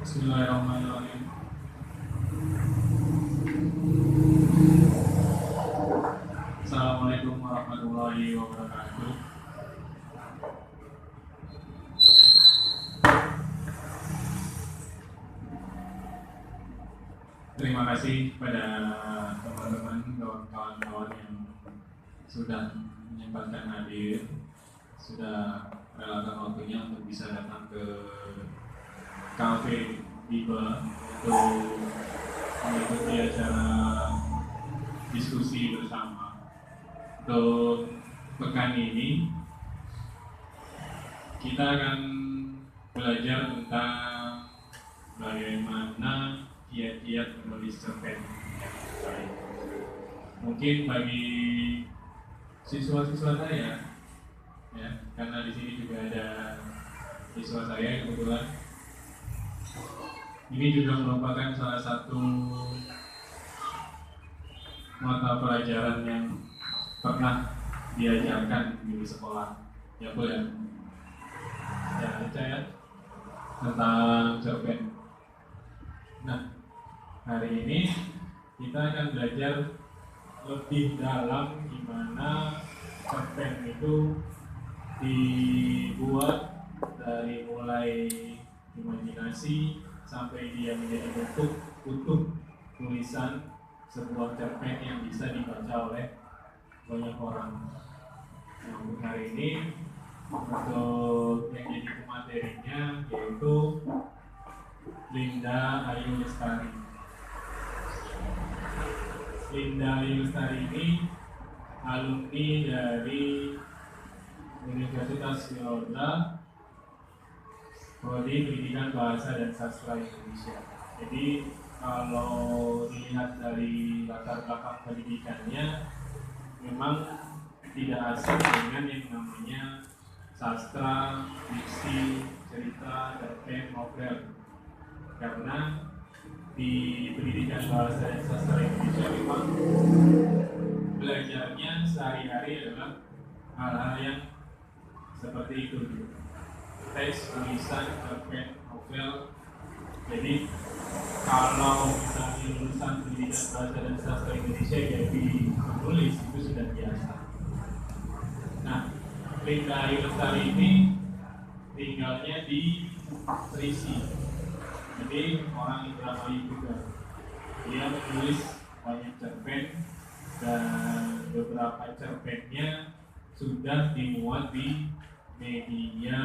Bismillahirrahmanirrahim. Assalamualaikum warahmatullahi wabarakatuh. Terima kasih pada teman-teman, kawan-kawan yang sudah menyempatkan hadir, sudah relakan waktunya untuk bisa datang ke Cafe Biba untuk mengikuti acara diskusi bersama. Untuk pekan ini kita akan belajar tentang bagaimana kiat-kiat menulis cerpen yang baik. Mungkin bagi siswa-siswa saya, ya, karena di sini juga ada siswa saya kebetulan. Ini juga merupakan salah satu mata pelajaran yang pernah diajarkan di sekolah, ya Bu ya. Ya, saya tentang cerpen. Nah, hari ini kita akan belajar lebih dalam gimana cerpen itu dibuat dari mulai imajinasi sampai dia menjadi bentuk utuh tulisan sebuah cerpen yang bisa dibaca oleh banyak orang. Nah, untuk hari ini untuk yang jadi materinya yaitu Linda Ayu Lestari. Linda Ayu Lestari ini alumni dari Universitas Yodha, Prodi Pendidikan Bahasa dan Sastra Indonesia. Jadi kalau dilihat dari latar belakang pendidikannya, memang tidak asing dengan yang namanya sastra, fiksi, cerita, cerpen, novel. Karena di Pendidikan Bahasa dan Sastra Indonesia memang belajarnya sehari-hari adalah hal-hal yang seperti itu, teks, tulisan, cerpen, novel. Jadi kalau misalnya lulusan Pendidikan Bahasa dan Sastra Indonesia jadi menulis itu sudah biasa. Nah, Linda Ayu Lestari ini tinggalnya di Trisi. Jadi orang Indramayu juga. Dia menulis banyak cerpen dan beberapa cerpennya sudah dimuat di media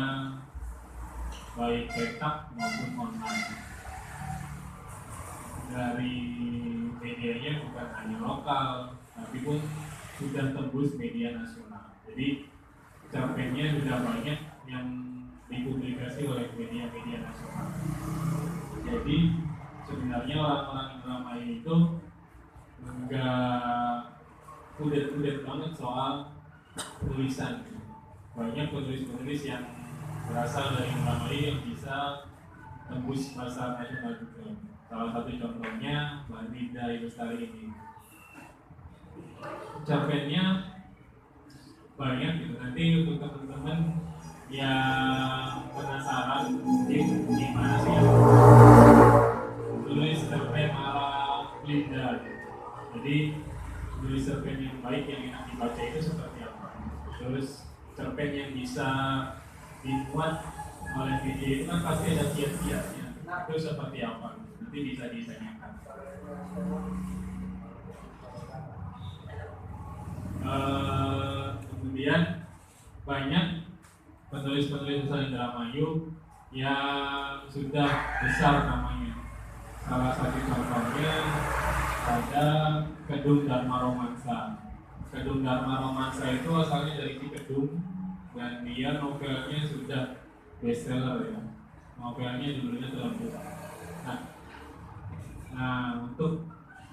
baik cetak maupun online. Dari medianya bukan hanya lokal, tapi pun sudah tembus media nasional. Jadi cerpennya sudah banyak yang dipublikasi oleh media-media nasional. Jadi sebenarnya orang-orang Indramayu itu enggak udah banget soal tulisan. Banyak penulis-penulis yang berasal dari Indramayu yang bisa tembus pasar nasional juga. Salah satu contohnya Mbak Linda Ayu Lestari ini. Cerpennya banyak gitu. Nanti untuk teman-teman yang penasaran mungkin gimana sih tulis cerpen ala Linda. Jadi tulis cerpen yang baik yang enak dibaca itu seperti apa? Terus cerpen yang bisa dimuat oleh media itu kan pasti ada kiat-kiatnya. Itu seperti apa? Nanti bisa ditanyakan. Kemudian banyak penulis-penulis asal Indramayu yang sudah besar namanya. Salah satu contohnya ada Kedung Dharma Romansa. Kedung Dharma Romansa itu asalnya dari Kedung dan dia novelnya sudah bestseller ya. Novelnya judulnya Telembut. Nah, untuk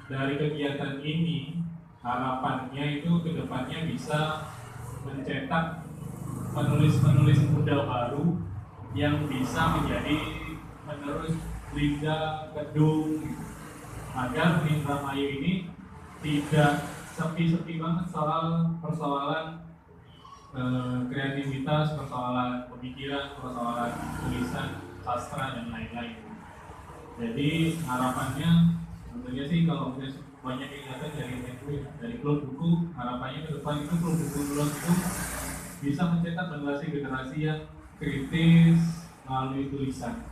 dari kegiatan ini harapannya itu kedepannya bisa mencetak penulis-penulis muda baru yang bisa menjadi penerus Linda, Kedung, agar Indramayu ini tidak sepi-sepi banget soal persoalan kreativitas, persoalan pemikiran, persoalan tulisan, sastra dan lain-lain. Jadi harapannya tentunya sih kalau misalnya banyak yang datang dari klub buku, harapannya ke depan itu klub buku Nulos itu bisa mencetak generasi yang kritis melalui tulisan.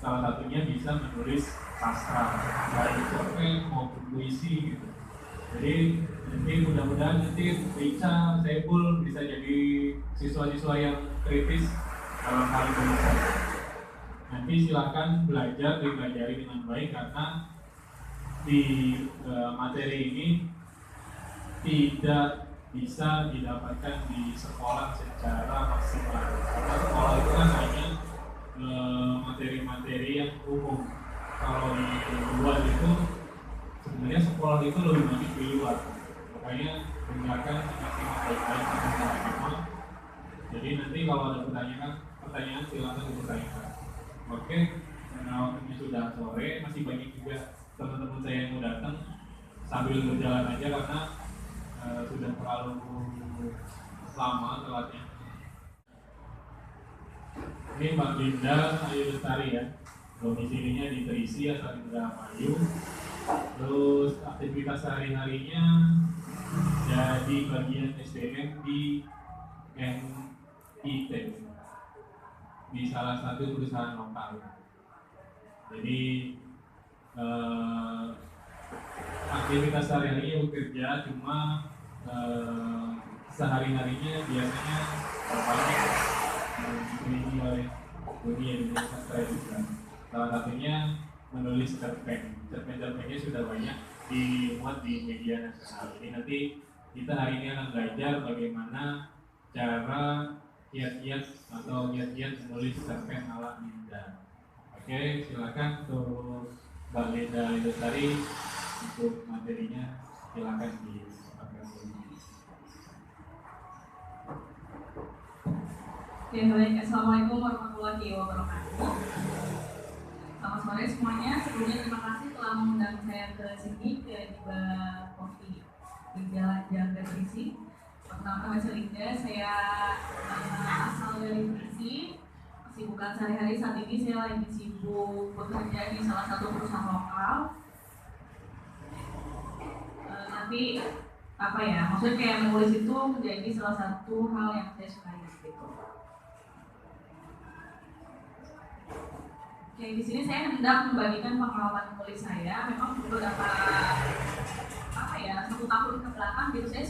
Salah satunya bisa menulis sastra, baik cerpen maupun puisi gitu. Jadi nanti mudah-mudahan nanti Rica, Saiful bisa jadi siswa-siswa yang kritis dalam hal tulisan. Nanti silakan belajar, dipelajari dengan baik karena di materi ini tidak bisa didapatkan di sekolah secara maksimal. Karena sekolah itu kan hanya materi-materi yang umum. Kalau di luar itu sebenarnya sekolah itu lebih banyak di luar. Makanya dengarkan maksimal baik-baik sama. Jadi nanti kalau ada pertanyaan silakan dipertanyakan. Oke, karena waktunya sudah sore, masih banyak juga teman-teman saya yang mau datang sambil berjalan aja karena sudah terlalu lama telatnya. Ini Mbak Linda Ayu Lestari ya, domisilinya di Terisi asal Indramayu. Terus aktivitas sehari-harinya jadi bagian SDM di NIT di salah satu perusahaan lokal. Jadi aktivitas sehari-harinya bekerja, cuma sehari-harinya biasanya banyak diberi oleh dunia sastra juga. Salah satunya menulis cerpen. Cerpen-cerpennya sudah banyak dimuat di media nasional. Jadi nanti kita hari ini akan belajar bagaimana cara kiat-kiat atau kiat-kiat menulis cerpen ala Linda. Oke, silakan untuk Mbak Linda Lestari untuk materinya, silakan disampaikan dulu. Oke, baik. Assalamualaikum warahmatullahi wabarakatuh. Selamat sore semuanya. Sebelumnya terima kasih telah mengundang saya ke sini ke Diba Coffee di Jalan Jaga Terisi. Pertama saya Linda, saya asal dari Terisi. Kesibukan sehari-hari saat ini saya lagi sibuk bekerja di salah satu perusahaan lokal. Tapi apa ya, maksudnya kayak menulis itu menjadi salah satu hal yang saya sukai gitu. Oke, di sini saya hendak membagikan pengalaman menulis saya. Memang beberapa satu tahun ke belakang gitu saya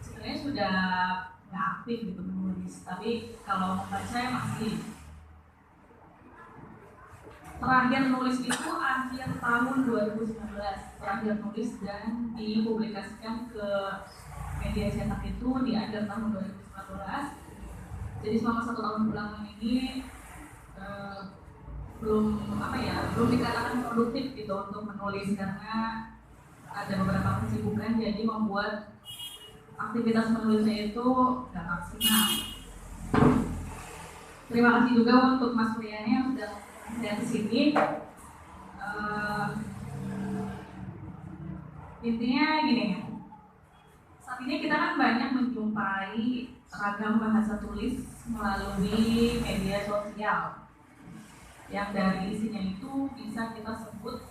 sebenarnya sudah nggak aktif gitu menulis. Tapi kalau membaca saya masih. Terakhir nulis itu akhir tahun 2019. Terakhir nulis dan dipublikasikan ke media cetak itu di akhir tahun 2019. Jadi selama 1 tahun belakang ini belum dikatakan produktif gitu untuk menulis karena ada beberapa kesibukan, jadi membuat aktivitas menulisnya itu nggak maksimal. Terima kasih juga untuk Mas Riani yang sudah saya kesini. Intinya gini, saat ini kita kan banyak menjumpai ragam bahasa tulis melalui media sosial yang dari isinya itu bisa kita sebut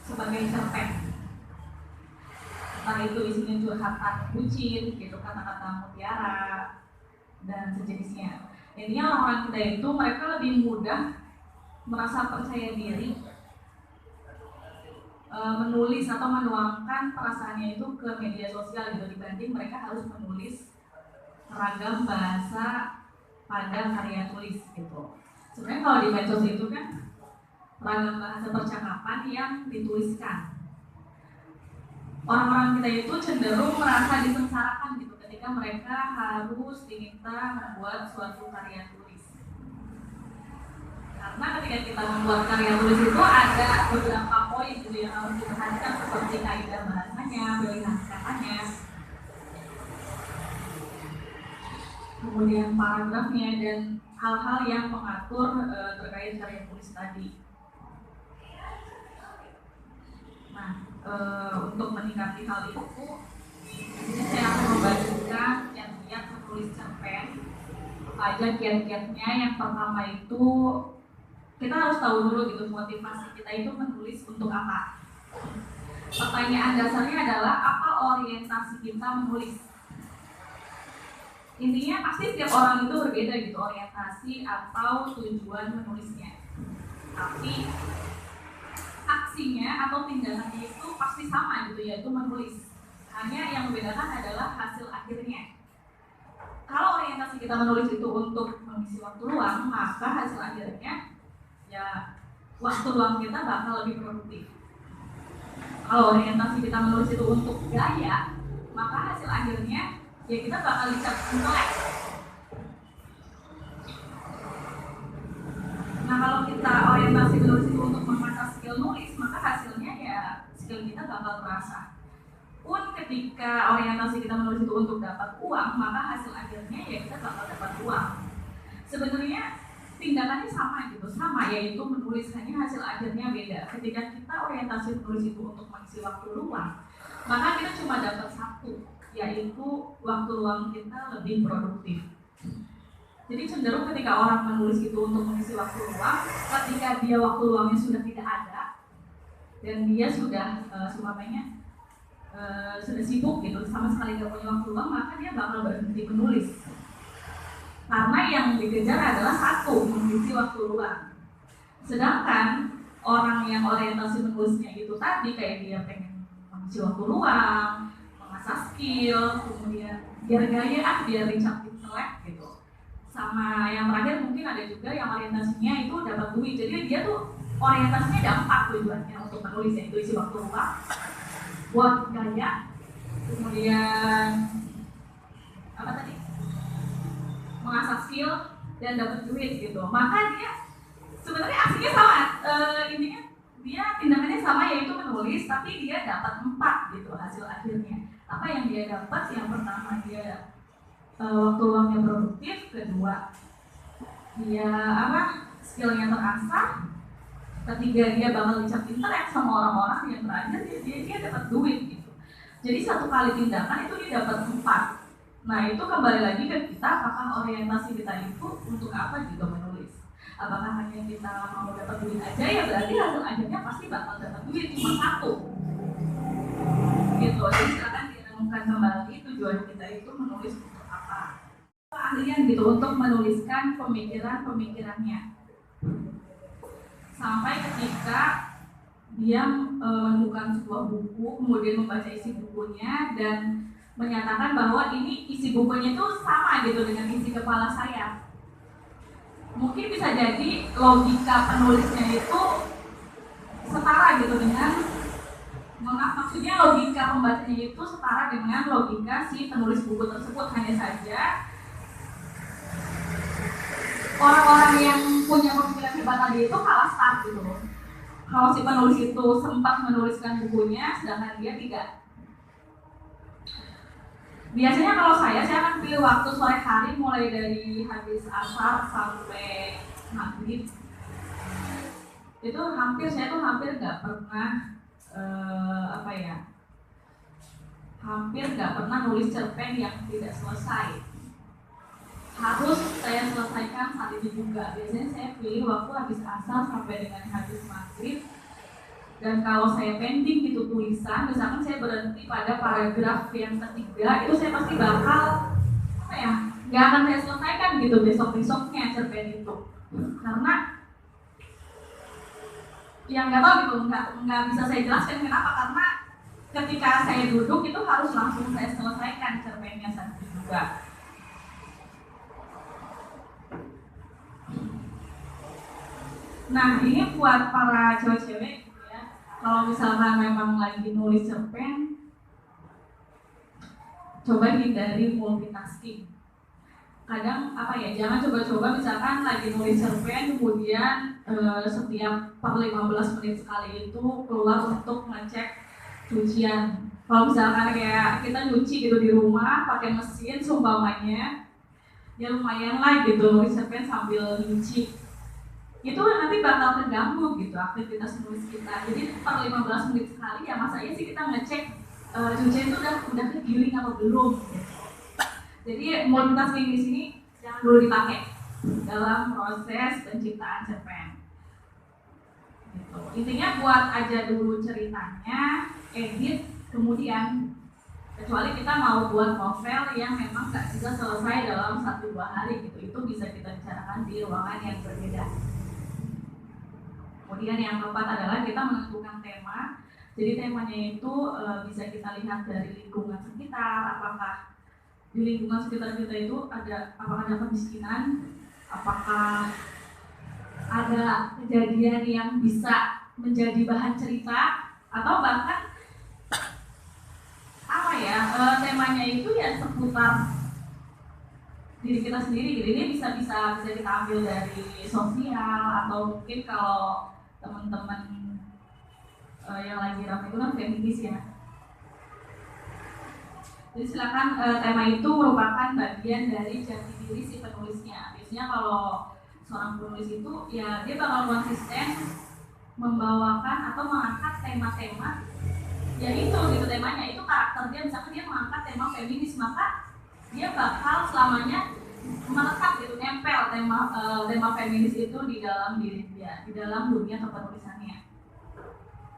sebagai cerpen. Entah itu isinya curhatan bucin, gitu, kata-kata mutiara dan sejenisnya. Intinya orang-orang kita itu mereka lebih mudah merasa percaya diri menulis atau menuangkan perasaannya itu ke media sosial gitu dibanding mereka harus menulis ragam bahasa pada karya tulis gitu. Sebenarnya kalau di medsos itu kan ragam bahasa percakapan yang dituliskan. Orang-orang kita itu cenderung merasa disengsarakan gitu ketika mereka harus diminta membuat suatu karya tulis. Karena ketika kita membuat karya tulis itu ada beberapa poin gitu yang harus diperhatikan seperti kaidah bahasanya, pilihan katanya, kemudian paragrafnya dan hal-hal yang mengatur terkait karya tulis tadi. Nah, untuk meningkati hal itu, ini saya akan membagikan kiat-kiat menulis cerpen. Aja kiat-kiatnya. Yang pertama itu kita harus tahu dulu gitu motivasi kita itu menulis untuk apa. Pertanyaan dasarnya adalah apa orientasi kita menulis. Intinya pasti setiap orang itu berbeda gitu orientasi atau tujuan menulisnya. Tapi aksinya atau tindakannya itu pasti sama gitu, yaitu menulis. Hanya yang membedakan adalah hasil akhirnya. Kalau orientasi kita menulis itu untuk mengisi waktu luang, maka hasil akhirnya ya waktu luang kita bakal lebih produktif. Kalau orientasi kita menulis itu untuk gaya, maka hasil akhirnya ya kita bakal dicap intelek. Nah kalau kita orientasi menulis itu untuk mengasah skill nulis, maka hasilnya ya skill kita bakal terasa. Pun ketika orientasi kita menulis itu untuk dapat uang, maka hasil akhirnya ya kita bakal dapat uang. Sebenarnya tindakannya sama gitu, sama yaitu menulis, hanya hasil akhirnya beda. Ketika kita orientasi menulis itu untuk mengisi waktu luang, maka kita cuma dapat satu, yaitu waktu luang kita lebih produktif. Jadi cenderung ketika orang menulis itu untuk mengisi waktu luang, ketika dia waktu luangnya sudah tidak ada dan dia sudah sudah sibuk gitu, sama sekali gak punya waktu luang, maka dia bakal berhenti menulis. Karena yang dikejar adalah satu, mengisi waktu luang. Sedangkan orang yang orientasi menulisnya itu tadi kayak dia pengen mengisi waktu luang, mengasah skill, kemudian biar gaya, biar dicap intelek gitu. Sama yang terakhir mungkin ada juga yang orientasinya itu dapat duit. Jadi dia tuh orientasinya ada 4 tujuannya untuk menulis, yaitu isi waktu luang, buat gaya, kemudian apa tadi? Mengasah skill dan dapat duit gitu. Maka dia sebenarnya aksinya sama, intinya dia tindakannya sama yaitu menulis, tapi dia dapat 4 gitu hasil akhirnya. Apa yang dia dapat? Yang pertama dia waktu luangnya produktif, kedua dia skillnya terasah, ketiga dia bakal dicap intelek sama orang-orang, yang terakhir dia dapat duit gitu. Jadi satu kali tindakan itu dia dapat 4. Nah itu kembali lagi ke kita, apakah orientasi kita itu untuk apa juga menulis. Apakah hanya kita mau dapat duit aja, ya berarti hasil akhirnya pasti bakal dapat duit cuma 1 gitu. Jadi silakan direnungkan kembali tujuan kita itu menulis untuk apa. Keahlian gitu untuk menuliskan pemikiran-pemikirannya sampai ketika dia menemukan sebuah buku, kemudian membaca isi bukunya dan menyatakan bahwa ini isi bukunya itu sama gitu dengan isi kepala saya. Mungkin bisa jadi logika penulisnya itu setara gitu dengan, maksudnya logika pembacanya itu setara dengan logika si penulis buku tersebut. Hanya saja orang-orang yang punya pemikiran hebat tadi itu kalah start gitu loh. Kalau si penulis itu sempat menuliskan bukunya, sedangkan dia tidak. Biasanya kalau saya akan pilih waktu sore hari mulai dari habis asar sampai maghrib. Itu saya tuh hampir nggak pernah hampir nggak pernah nulis cerpen yang tidak selesai. Harus saya selesaikan saat itu juga. Biasanya saya pilih waktu habis asar sampai dengan habis maghrib. Dan kalau saya pending gitu tulisan, misalkan saya berhenti pada paragraf yang ketiga, itu saya pasti bakal nggak akan saya selesaikan gitu besok-besoknya cerpen itu. Karena yang nggak tahu gitu, nggak bisa saya jelaskan kenapa. Karena ketika saya duduk itu harus langsung saya selesaikan cerpennya saat itu juga. Nah ini buat para cewek-cewek, kalau misalkan memang lagi nulis cerpen, coba hindari multitasking. Kadang jangan coba-coba misalkan lagi nulis cerpen, kemudian setiap per 15 menit sekali itu keluar untuk ngecek cucian. Kalau misalkan kayak kita nyuci gitu di rumah pakai mesin seumpamanya, ya lumayan lah gitu nulis cerpen sambil nyuci. Itu nanti bakal terganggu gitu aktivitas nulis kita. Jadi per 15 menit sekali ya masanya sih kita ngecek cucian itu udah kegiling atau belum gitu. Jadi multitasking di sini jangan dulu dipakai dalam proses penciptaan cerpen. gitu. Intinya buat aja dulu ceritanya, edit, kemudian kecuali kita mau buat novel yang memang gak bisa selesai dalam 1-2 hari gitu, itu bisa kita bicarakan di ruangan yang berbeda. Kemudian yang keempat adalah kita menentukan tema. Jadi temanya itu bisa kita lihat dari lingkungan sekitar, apakah di lingkungan sekitar kita itu apakah ada kemiskinan, apakah ada kejadian yang bisa menjadi bahan cerita, atau bahkan temanya itu ya seputar diri kita sendiri. Jadi ini bisa kita ambil dari sosial, atau mungkin kalau teman-teman yang lagi ramai itu kan feminis ya. Jadi silakan, tema itu merupakan bagian dari jati diri si penulisnya. Biasanya kalau seorang penulis itu ya dia bakal konsisten membawakan atau mengangkat tema-tema ya itu gitu, temanya itu karakter dia. Misalkan dia mengangkat tema feminis, maka dia bakal selamanya melekat gitu, nempel tema feminis itu di dalam diri dia, di dalam dunia kepenulisannya.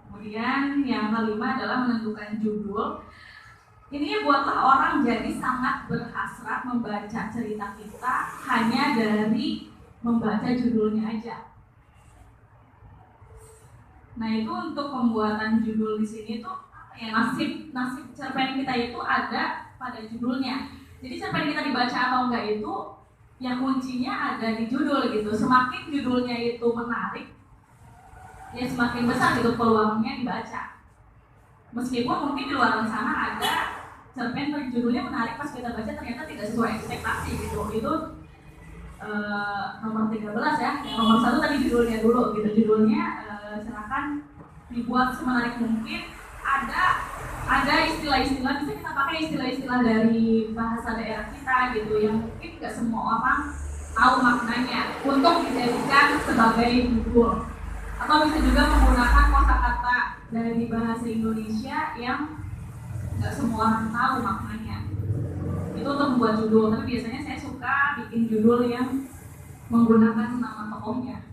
Kemudian yang kelima adalah menentukan judul. Ini buatlah orang jadi sangat berhasrat membaca cerita kita hanya dari membaca judulnya aja. Nah itu untuk pembuatan judul di sini tuh ya nasib cerpen kita itu ada pada judulnya. Jadi cerpen kita dibaca atau enggak itu yang kuncinya ada di judul gitu. Semakin judulnya itu menarik, ya semakin besar gitu peluangnya dibaca. Meskipun mungkin di luar sana ada cerpen judulnya menarik, pas kita baca ternyata tidak sesuai ekspektasi gitu. Itu nomor 13 ya. Yang nomor 1 tadi judulnya dulu gitu. Judulnya silakan dibuat semenarik mungkin. Ada istilah-istilah, bisa kita pakai istilah-istilah dari bahasa daerah kita gitu yang mungkin nggak semua orang tahu maknanya untuk dijadikan sebagai judul. Atau bisa juga menggunakan kosakata dari bahasa Indonesia yang nggak semua orang tahu maknanya. Itu untuk membuat judul, tapi biasanya saya suka bikin judul yang menggunakan nama tokohnya.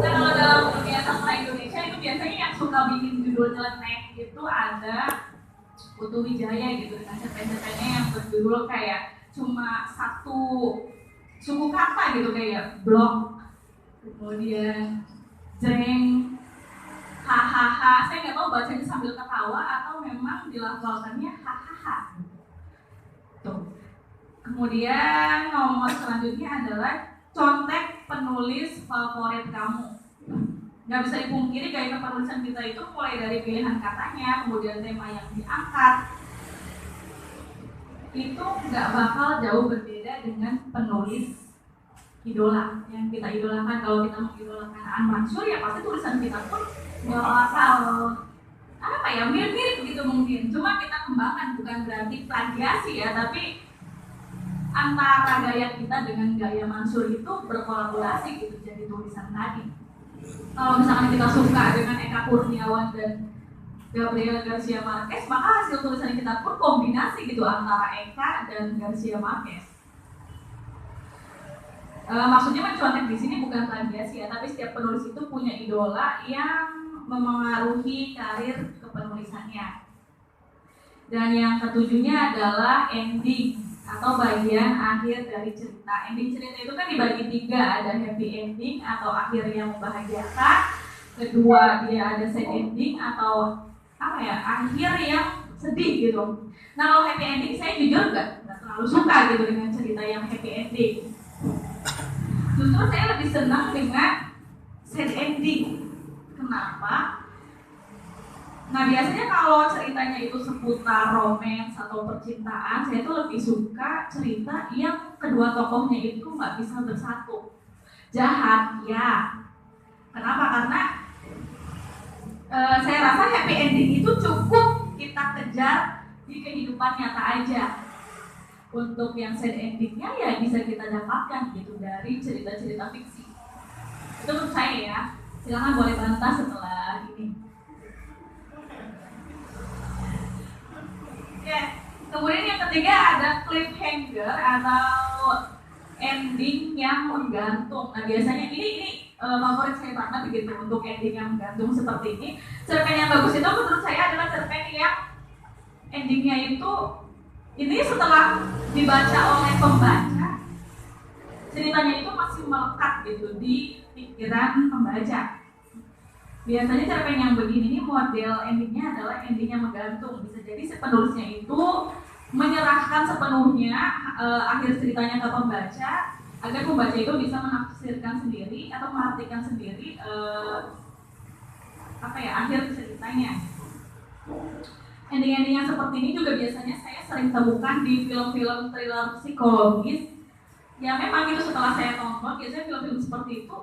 Nah kalau dalam dunia sastra Indonesia itu biasanya yang suka bikin judul nyeleneh itu ada Putu Wijaya gitu, dengan cerpen-cerpennya yang berjudul kayak cuma satu suku kata gitu, kayak blok, kemudian jreng, hahaha. Saya nggak tahu bacanya sambil ketawa atau memang dilafalkannya hahaha. Tuh. Kemudian nomor selanjutnya adalah contek penulis favorit kamu. Nggak bisa dipungkiri gaya kepenulisan kita itu mulai dari pilihan katanya, kemudian tema yang diangkat, itu nggak bakal jauh berbeda dengan penulis idola yang kita idolakan. Kalau kita mengidolakan Aan Mansur, ya pasti tulisan kita pun nggak bakal mirip-mirip gitu mungkin. Cuma kita kembangkan, bukan berarti plagiasi ya, tapi antara gaya kita dengan gaya Mansur itu berkolaborasi gitu jadi tulisan tadi. Kalau misalkan kita suka dengan Eka Kurniawan dan Gabriel Garcia Marquez, maka hasil tulisan kita pun kombinasi gitu antara Eka dan Garcia Marquez. Maksudnya mencontek di sini bukan plagiasi ya, tapi setiap penulis itu punya idola yang memengaruhi karir kepenulisannya. Dan yang ketujuhnya adalah ending atau bagian akhir dari cerita. Ending cerita itu kan dibagi 3, ada happy ending atau akhir yang membahagiakan, kedua dia ada sad ending atau akhir yang sedih gitu. Nah kalau happy ending saya jujur nggak terlalu suka gitu dengan cerita yang happy ending. Justru saya lebih senang dengan sad ending. Kenapa? Nah biasanya kalau ceritanya itu seputar romance atau percintaan, saya tuh lebih suka cerita yang kedua tokohnya itu nggak bisa bersatu. Jahat, ya. Kenapa? Karena saya rasa happy ending itu cukup kita kejar di kehidupan nyata aja. Untuk yang sad endingnya ya bisa kita dapatkan gitu dari cerita-cerita fiksi. Itu menurut saya ya. Silakan boleh bantah setelah ini. Ya, kemudian yang ketiga ada cliffhanger atau ending yang menggantung. Nah biasanya ini favorit saya banget begitu untuk ending yang menggantung seperti ini. Cerpen yang bagus itu menurut saya adalah cerpen yang endingnya itu ini setelah dibaca oleh pembaca, ceritanya itu masih melekat gitu di pikiran pembaca. Biasanya cerpen yang begini ini model endingnya adalah ending yang menggantung. Bisa jadi si penulisnya itu menyerahkan sepenuhnya akhir ceritanya ke pembaca agar pembaca itu bisa menafsirkan sendiri atau mengartikan sendiri akhir ceritanya. Ending-ending yang seperti ini juga biasanya saya sering temukan di film-film thriller psikologis. Ya memang itu setelah saya tonton, biasanya film-film seperti itu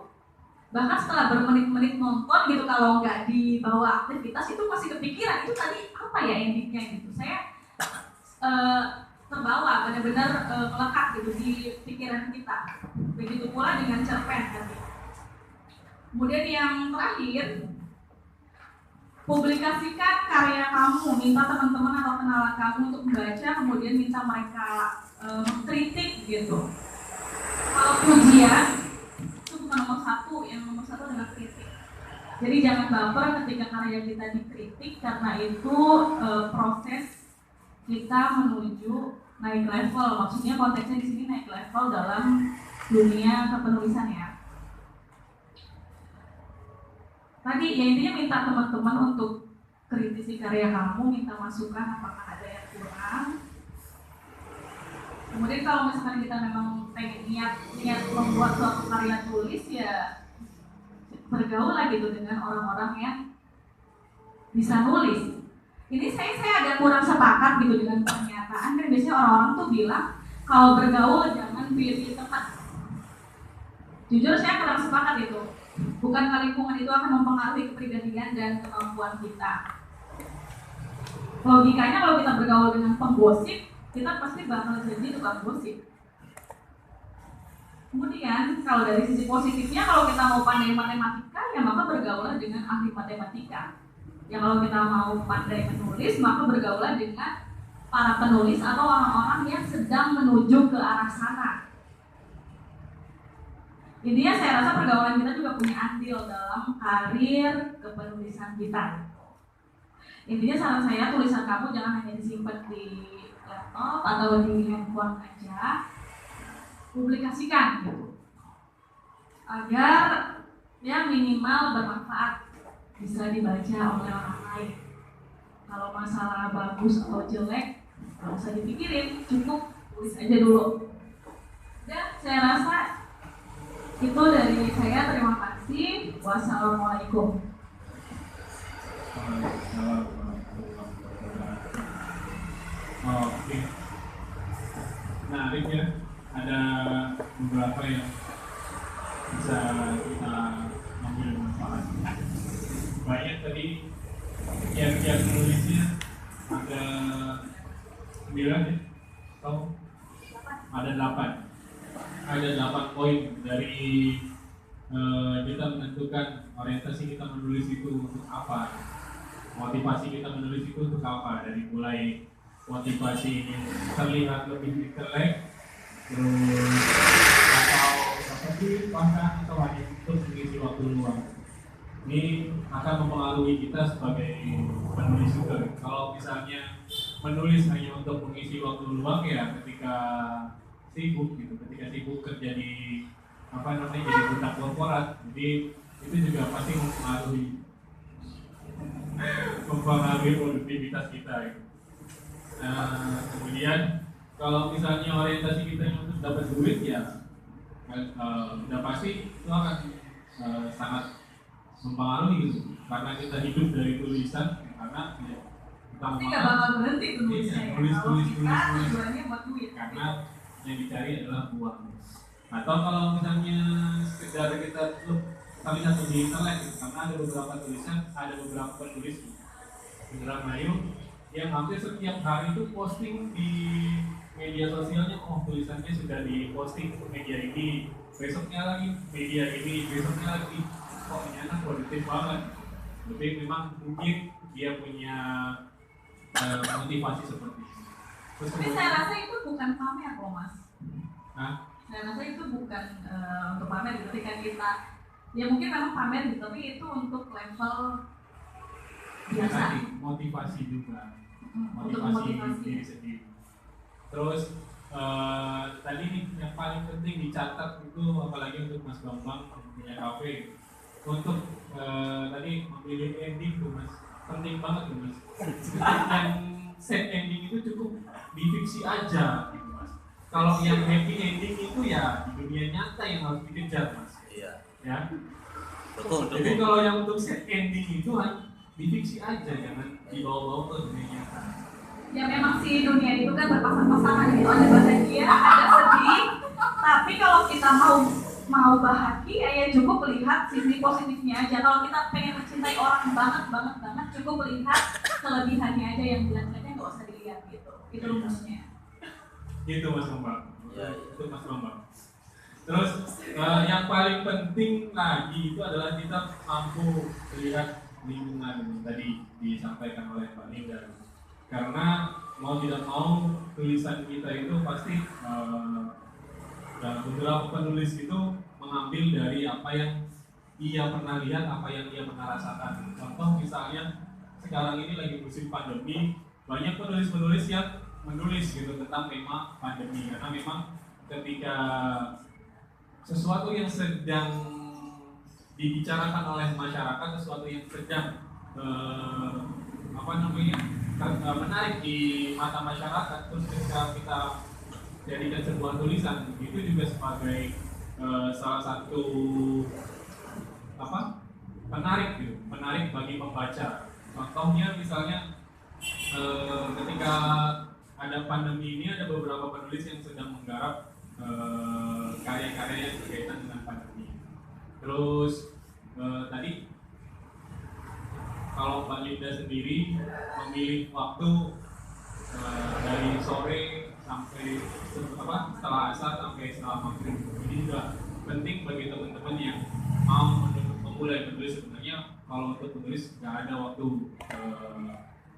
bahkan setelah bermenit-menit nonton gitu, kalau nggak dibawa aktivitas itu masih kepikiran itu tadi apa ya endingnya gitu. Saya terbawa benar-benar melekat gitu di pikiran kita. Begitu pula dengan cerpen tadi. Kemudian yang terakhir, publikasikan karya kamu, minta teman-teman atau kenalan kamu untuk membaca, kemudian minta mereka mengkritik gitu. Kalau pujian itu bukan nomor satu, yang nomor satu adalah kritik. Jadi jangan baper ketika karya kita dikritik, karena itu proses kita menuju naik level. Maksudnya konteksnya di sini naik level dalam dunia kepenulisan ya. Tadi ya intinya minta teman-teman untuk kritisi karya kamu, minta masukan apakah ada yang kurang. Kemudian kalau misalkan kita memang pengen niat membuat suatu karya tulis, ya bergaul lah gitu dengan orang-orang yang bisa nulis. Ini saya agak kurang sepakat gitu dengan pernyataan, kan biasanya orang-orang tuh bilang kalau bergaul jangan pilih teman. Jujur saya kurang sepakat itu. Bukankah lingkungan itu akan mempengaruhi kepribadian dan kemampuan kita? Logikanya kalau kita bergaul dengan penggosip, kita pasti bakal jadi tukang gosip. Kemudian kalau dari sisi positifnya, kalau kita mau pandai matematika, ya maka bergaulah dengan ahli matematika. Ya kalau kita mau pandai menulis, maka bergaulah dengan para penulis atau orang-orang yang sedang menuju ke arah sana. Intinya saya rasa pergaulan kita juga punya andil dalam karir kepenulisan kita. Intinya saran saya, tulisan kamu jangan hanya disimpan di laptop atau di handphone aja, publikasikan gitu, agar ya minimal bermanfaat, bisa dibaca oleh orang lain. Kalau masalah bagus atau jelek nggak usah dipikirin, cukup tulis aja dulu. Dan saya rasa itu dari saya. Terima kasih. Wassalamualaikum. Oke. Menarik ya. Ada beberapa yang bisa kita ambil manfaat. Banyak tadi kiat-kiat menulisnya ada 9 ya? Atau ada 8. Ada 8 poin dari kita menentukan orientasi kita menulis itu untuk apa, motivasi kita menulis itu untuk apa. Dari mulai motivasi ingin terlihat lebih intelek, terus atau seperti bahkan atau hanya untuk mengisi waktu luang. Ini akan mempengaruhi kita sebagai penulis juga. Kalau misalnya menulis hanya untuk mengisi waktu luang, ya ketika sibuk gitu, ketika sibuk kerja di jadi duta korporat, jadi itu juga pasti mempengaruhi produktivitas kita gitu. Nah, kemudian kalau misalnya orientasi kita untuk dapat duit, ya udah pasti itu akan sangat mempengaruhi gitu, karena kita hidup dari tulisan, karena ya, kita nggak bakal berhenti tulisnya ya. tulis tujuannya buat duit, karena yang dicari adalah uang. Atau kalau misalnya sekedar kita terlihat lebih intelek gitu, karena ada beberapa penulis Indramayu yang hampir setiap hari itu posting di media sosialnya, tulisannya sudah diposting ke media ini, besoknya lagi media ini, besoknya lagi. Kok ini anak produktif banget. Jadi memang mungkin dia punya motivasi seperti itu. Tapi saya rasa itu bukan pamer loh mas. Hah? Dan rasa itu bukan untuk pamer gitu, ketika kita ya mungkin memang pamer gitu, tapi itu untuk level biasa. Motivasi juga, Untuk motivasi diri sendiri. Terus tadi nih yang paling penting dicatat itu, apalagi untuk Mas Bambang punya kafe, untuk tadi memilih ending tuh Mas, penting banget tuh Mas. Yang set ending itu cukup di fiksi aja gitu Mas. Kalau yang happy ending itu ya di dunia nyata yang harus dikejar Mas. Iya. Ya. Betul. Jadi kalau yang untuk set ending itu kan di fiksi aja, jangan dibawa-bawa ke dunia nyata. Ya memang sih dunia itu kan berpasang-pasangan gitu, ada bahagia, ada sedih. Tapi kalau kita mau bahagia ya cukup lihat sisi positifnya aja. Kalau kita pengen mencintai orang banget, cukup lihat kelebihannya aja, yang jelek-jeleknya nggak usah dilihat gitu. Itu rumusnya. Gitu Mas Bambang. Ya. Itu Mas Bambang. Terus yang paling penting lagi itu adalah kita mampu melihat lingkungan, tadi disampaikan oleh Pak Linda. Karena mau tidak mau tulisan kita itu pasti beberapa penulis itu mengambil dari apa yang ia pernah lihat, apa yang ia pernah rasakan. Contoh misalnya sekarang ini lagi musim pandemi, banyak penulis-penulis yang menulis gitu tentang tema pandemi, karena memang ketika sesuatu yang sedang dibicarakan oleh masyarakat, sesuatu yang sedang menarik di mata masyarakat, terus ketika kita jadikan sebuah tulisan, itu juga sebagai salah satu menarik gitu, menarik bagi pembaca. Contohnya misalnya ketika ada pandemi ini, ada beberapa penulis yang sedang menggarap karya-karya yang berkaitan dengan pandemi. Terus tadi kalau Mbak Linda sendiri memilih waktu dari sore sampai setelah asar sampai setelah maghrib, ini juga penting bagi teman-teman yang mau memulai menulis. Sebenarnya kalau untuk menulis nggak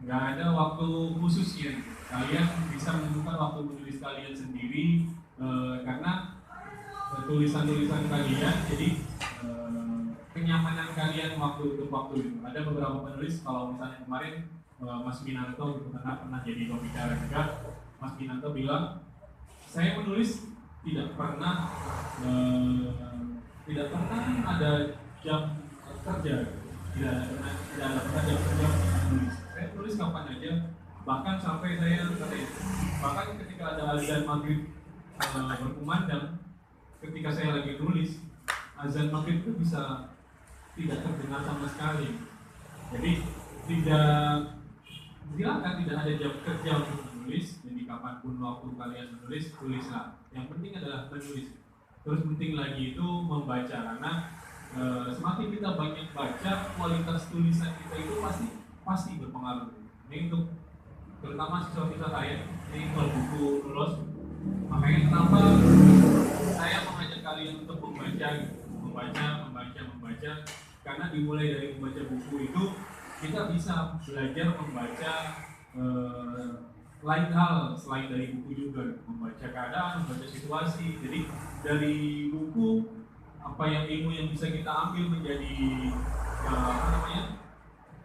ada waktu khususnya. Kalian bisa menentukan waktu menulis kalian sendiri, karena tulisan-tulisan kalian jadi kenyamanan kalian waktu itu. Ada beberapa penulis, kalau misalnya kemarin Mas Minanto pernah jadi pembicara juga. Mas Minanto bilang, saya menulis tidak pernah ada jam kerja, tidak ada pernah jam kerja menulis. Saya tulis kapan aja, bahkan sampai bahkan ketika ada azan maghrib berkumandang, ketika saya lagi nulis, azan maghrib itu bisa tidak terdengar sama sekali. Jadi silakan, tidak ada jam kerja untuk menulis. Jadi kapanpun waktu kalian menulis, tulislah. Yang penting adalah menulis. Terus penting lagi itu membaca, karena semakin kita banyak baca, kualitas tulisan kita itu pasti berpengaruh. Ini untuk terutama siswa-siswa saya, ini kalau buku lulus. Makanya kenapa saya mengajak kalian untuk membaca, karena dimulai dari membaca buku itu kita bisa belajar membaca lain hal selain dari buku juga, membaca keadaan, membaca situasi. Jadi dari buku, apa yang ilmu yang bisa kita ambil menjadi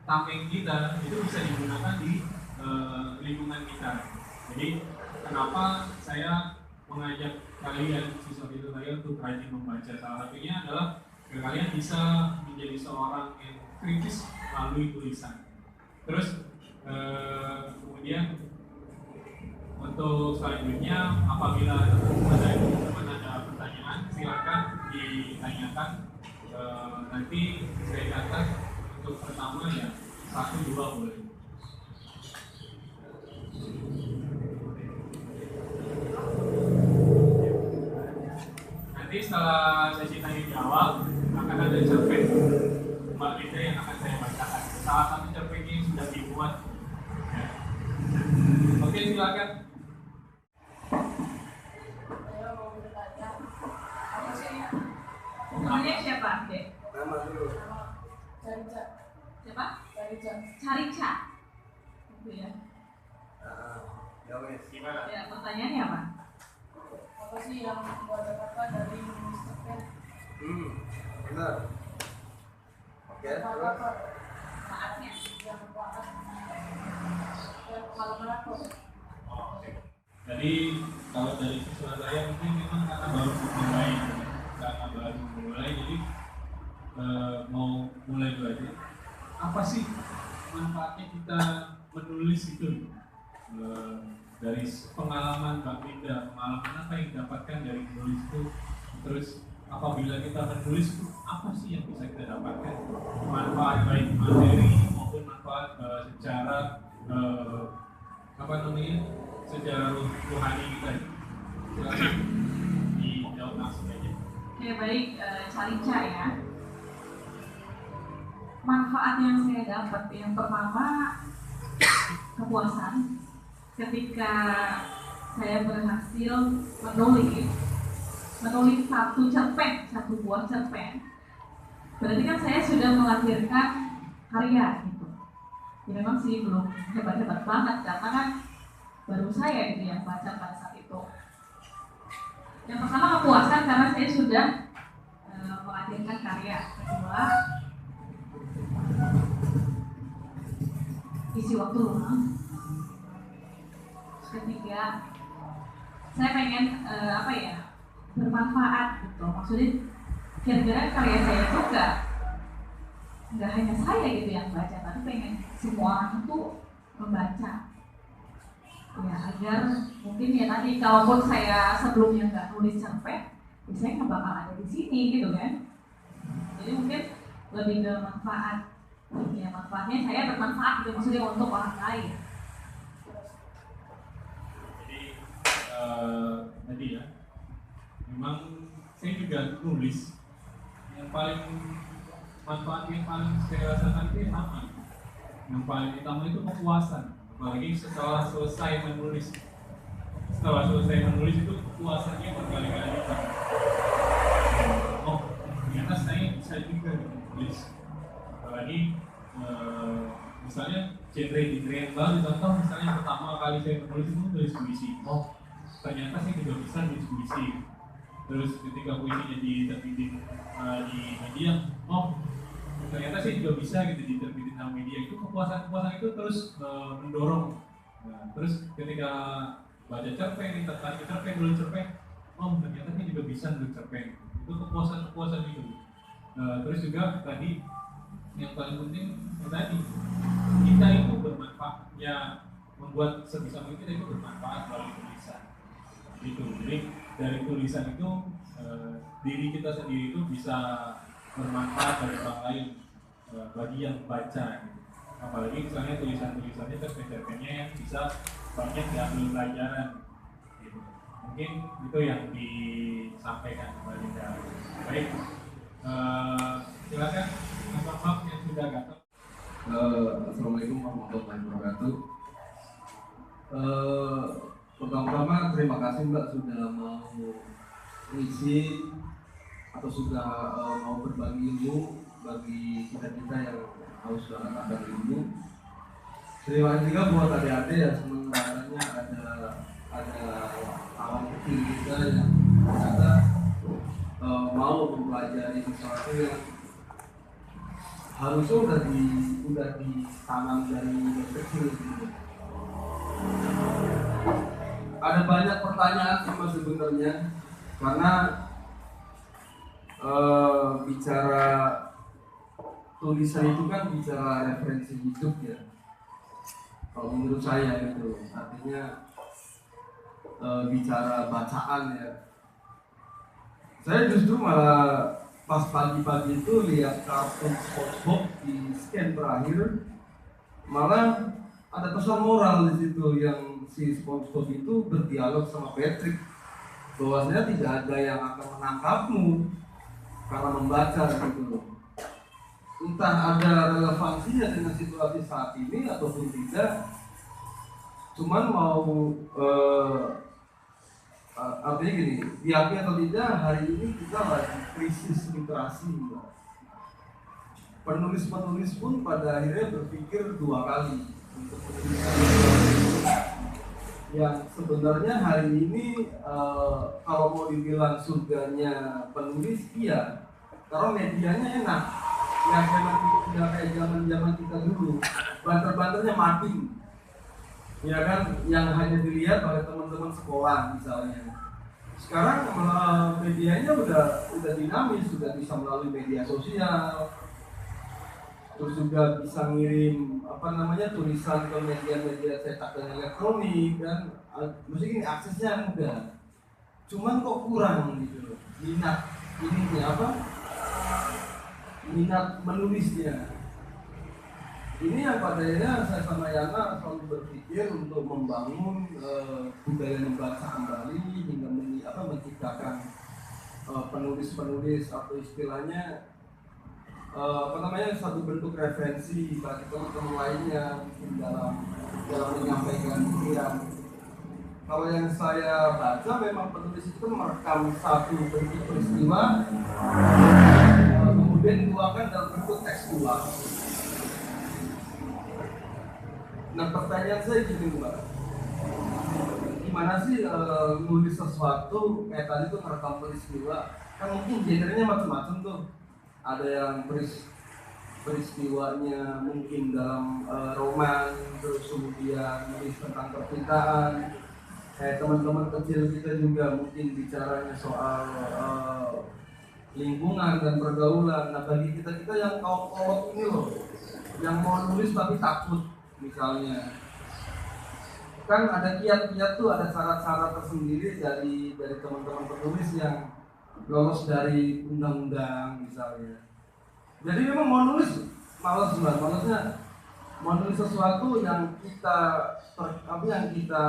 tameng kita, itu bisa digunakan di lingkungan kita. Jadi kenapa saya mengajak kalian, siswa-siswa saya, untuk rajin membaca? Salah satunya adalah kalian bisa menjadi seorang yang kritis melalui tulisan. Terus kemudian untuk selanjutnya, apabila teman-teman ada pertanyaan, silakan ditanyakan. Nanti saya catat untuk pertama ya 1-2 boleh. Nanti setelah sesi tanya jawab akan ada cerpen Mbak Linda yang akan saya bacakan. Salah satu cerpennya yang sudah dibuat. Ya. Oke, silakan. Saya mau bertanya, apa sih? Namanya siapa, Dek? Nama dulu. Carica. Siapa? Carica. Carica. Itu ya. Ya wes. Gimana? Ya, pertanyaannya apa? Apa sih yang membuat kakak dari Mustafa. Benar. Oke, terus Saatnya. Yang kuat. Yang pengalaman aku. Oke. Jadi kalau dari siswa saya mungkin memang karena baru mulai, jadi mau mulai belajar. Apa sih manfaatnya kita menulis itu? Dari pengalaman Mbak Linda, pengalaman apa yang didapatkan dari menulis itu? Terus apabila kita menulis itu apa sih yang bisa kita dapatkan? Manfaat baik materi maupun manfaat secara secara rohani kita. Silakan dijawab langsung aja. Oke, baik, Calica ya. Manfaat yang saya dapat yang pertama kepuasan ketika saya berhasil menulis satu buah cerpen. Berarti kan saya sudah melahirkan karya gitu. Ya memang sih belum hebat-hebat banget karena kan baru saya gitu yang baca pada saat itu. Yang pertama kepuasan karena saya sudah melahirkan karya. Kedua, isi waktu luang. Ketiga, saya pengen bermanfaat gitu. Maksudnya kira-kira karya saya itu nggak hanya saya gitu yang baca, tapi pengen semua orang itu membaca. Ya agar mungkin ya tadi kalaupun saya sebelumnya nggak nulis cerpen, saya nggak bakal ada di sini gitu kan. Jadi mungkin lebih ke manfaat. Ya manfaatnya saya bermanfaat gitu maksudnya untuk orang lain. Jadi tadi ya, memang saya juga nulis. Yang paling manfaat yang paling saya rasakan itu sama. Yang paling utama itu kepuasan. Apalagi setelah selesai menulis. Setelah selesai menulis itu kepuasannya berkali-kali lipat. Oh, ternyata saya bisa juga menulis. Apalagi misalnya genre yang baru, contoh misalnya pertama kali saya menulis itu tulis puisi. Oh, ternyata saya juga bisa nulis puisi. Terus ketika puisinya diterbitin di media, oh ternyata saya juga bisa gitu diterbitin sama media. Itu kepuasan itu terus mendorong. Nah, terus ketika baca cerpen, tertarik cerpen, nulis cerpen, oh ternyata saya juga bisa nulis cerpen. Itu kepuasan itu. Terus juga tadi yang paling penting tadi kita itu bermanfaat, ya membuat sebisa mungkin kita itu bermanfaat melalui tulisan. Gitu. Jadi dari tulisan itu diri kita sendiri itu bisa bermanfaat bagi orang lain, bagi yang baca. Gitu. Apalagi misalnya tulisannya cerpen-cerpennya yang bisa banyak diambil pelajaran. Gitu. Mungkin itu yang disampaikan kepada kita. Baik, silakan Mas yang sudah datang. Assalamualaikum warahmatullahi wabarakatuh. Pertama-tama terima kasih Mbak sudah mau ngisi atau sudah mau berbagi ilmu bagi kita yang haus banget akan ilmu. Terima kasih juga buat adik-adik yang sebenarnya ada kawan kecil kita yang ternyata mau mempelajari sesuatu yang harusnya udah ditanam dari kecil gitu. Ada banyak pertanyaan sih Mas sebenarnya karena bicara tulisan itu kan bicara referensi hidup ya. Kalau menurut saya gitu, artinya bicara bacaan ya. Saya justru malah pas pagi-pagi itu lihat kartun SpongeBob di scan terakhir, malah ada pesan moral di situ yang si SpongeBob itu berdialog sama Patrick bahwasanya tidak ada yang akan menangkapmu karena membaca gitu loh. Entah ada relevansinya dengan situasi saat ini ataupun tidak, cuman mau artinya gini, diakui atau tidak, hari ini kita lagi krisis literasi. Penulis-penulis pun pada akhirnya berpikir dua kali untuk menulis. yang sebenarnya hari ini kalau mau dibilang surganya penulis, iya, karena medianya enak. Ya tidak kayak zaman kita dulu, banter-banternya mati, ya kan, yang hanya dilihat oleh teman-teman sekolah misalnya. Sekarang medianya udah dinamis, sudah bisa melalui media sosial, terus juga bisa ngirim tulisan ke media-media cetak dan elektronik, dan mesti ini aksesnya mudah. Cuman kok kurang gitu loh minat menulisnya. Ini yang pada akhirnya saya sama Yana selalu berpikir untuk membangun budaya membaca kembali hingga menciptakan penulis-penulis atau istilahnya satu bentuk referensi bagi teman-teman lainnya dalam menyampaikan pikiran. Kalau yang saya baca memang penulis itu merekam satu bentuk peristiwa, kemudian dituangkan dalam bentuk tekstual. Nah, pertanyaan saya gini Mbak, gimana sih nulis sesuatu kayak tadi tuh merekam peristiwa? Kan mungkin genrenya macam-macam tuh. Ada yang peristiwanya mungkin dalam roman, terus kemudian nulis tentang percintaan. Kayak teman-teman kecil kita juga mungkin bicaranya soal lingkungan dan pergaulan. Nah, bagi kita yang kaum ini loh, yang mau nulis tapi takut misalnya, kan ada kiat-kiat tuh, ada syarat-syarat tersendiri dari teman-teman penulis yang lolos dari undang-undang misalnya. Jadi memang mau nulis malesnya mau nulis sesuatu yang kita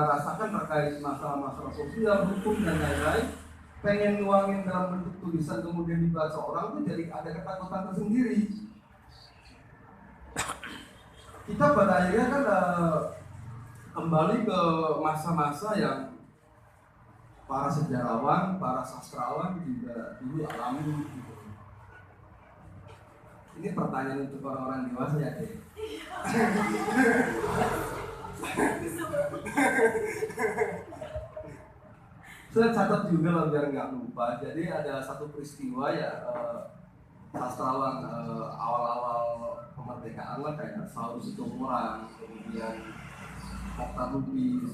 rasakan terkait masalah-masalah sosial, hukum dan lain-lain, pengen nuangin dalam bentuk tulisan kemudian dibaca orang tuh jadi ada ketakutan tersendiri. Kita pada akhirnya kan kembali ke masa-masa yang para sejarawan, para sastrawan juga dulu alami gitu. Ini pertanyaan untuk orang-orang dewasa ya, Dek. Saya catat juga loh biar nggak lupa. Jadi ada satu peristiwa ya, sastrawan awal-awal kemerdekaan lah, kayak Saulus Situmorang, kemudian Mokhtar Lubis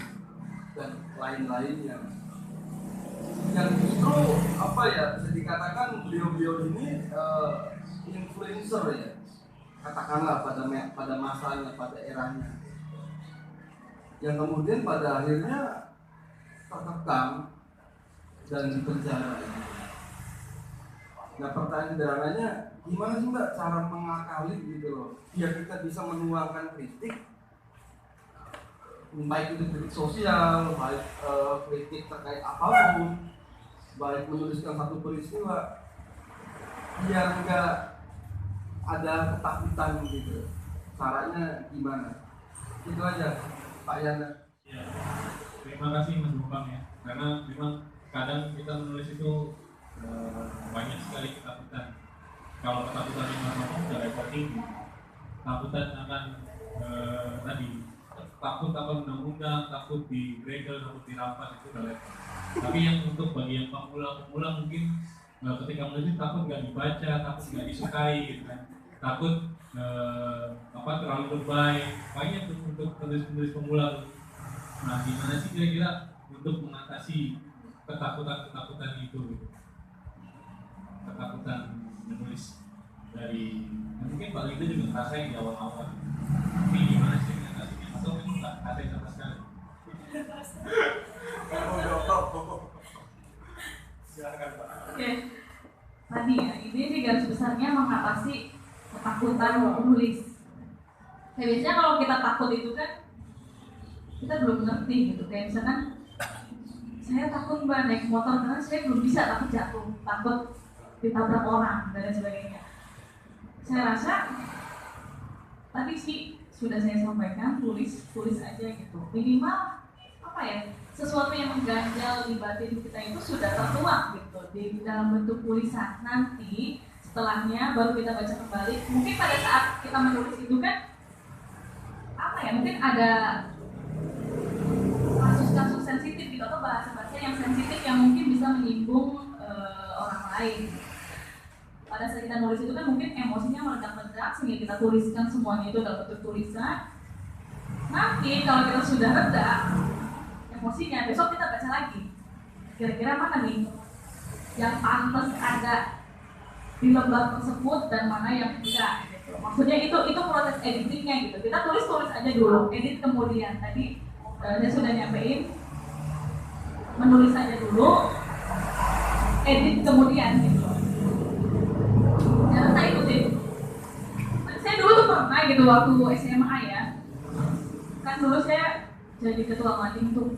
dan lain-lainnya. Yang justru bisa dikatakan beliau-beliau ini influencer ya, katakanlah pada masanya, pada eranya, yang kemudian pada akhirnya terkekang dan dipenjara. Nah, pertanyaan sederhananya, gimana sih Mbak cara mengakali gitu loh, biar kita bisa menuangkan kritik, baik itu kritik sosial, baik kritik terkait apapun, baik menuliskan satu peristiwa, biar enggak ada ketakutan gitu. Caranya gimana? Itu aja Pak Yana. Ya, terima kasih Mas Bukang ya, karena memang kadang kita menulis itu banyak sekali ketakutan. Kalau ketakutan yang ngomong udah level tinggi, ketakutan akan takut akan undang-undang, takut digregel, takut dirampas, itu udah level. Tapi yang untuk bagi yang pemula mungkin ketika menulis takut nggak dibaca, takut nggak disukai gitu kan, takut terlalu lebay, banyak tuh untuk penulis pemula. Nah, gimana sih kira-kira untuk mengatasi ketakutan itu gitu? Ketakutan menulis dari mungkin Pak Lida juga ngerasain di awal-awal, tapi gimana sih mengatasinya, atau memang nggak ada sama sekali? Silakan Pak. Oke, tadi ya, ini sih garis besarnya mengatasi ketakutan menulis. Kayak biasanya kalau kita takut itu kan kita belum ngerti gitu. Kayak misalkan saya takut Mbak naik motor karena saya belum bisa, takut jatuh, takut ditabrak orang dan sebagainya. Saya rasa tadi sih sudah saya sampaikan, tulis aja gitu. Minimal sesuatu yang mengganjal di batin kita itu sudah tertuang gitu di dalam bentuk tulisan. Nanti setelahnya baru kita baca kembali. Mungkin pada saat kita menulis itu kan mungkin ada sensitif gitu, atau bahasa-bahasa yang sensitif yang mungkin bisa menyinggung orang lain. Pada saat kita nulis itu kan mungkin emosinya meledak-ledak sehingga kita tuliskan semuanya itu dalam bentuk tulisan. Nanti kalau kita sudah reda emosinya, besok kita baca lagi. Kira-kira mana nih yang pantas ada di lembar tersebut dan mana yang tidak gitu. Maksudnya itu proses editingnya gitu. Kita tulis aja dulu, edit kemudian. Tadi saya sudah nyampein, menulis aja dulu, edit kemudian gitu. Jangan saya ikutin. Saya dulu tuh pernah gitu waktu SMA ya. Kan dulu saya jadi ketua mading tuh.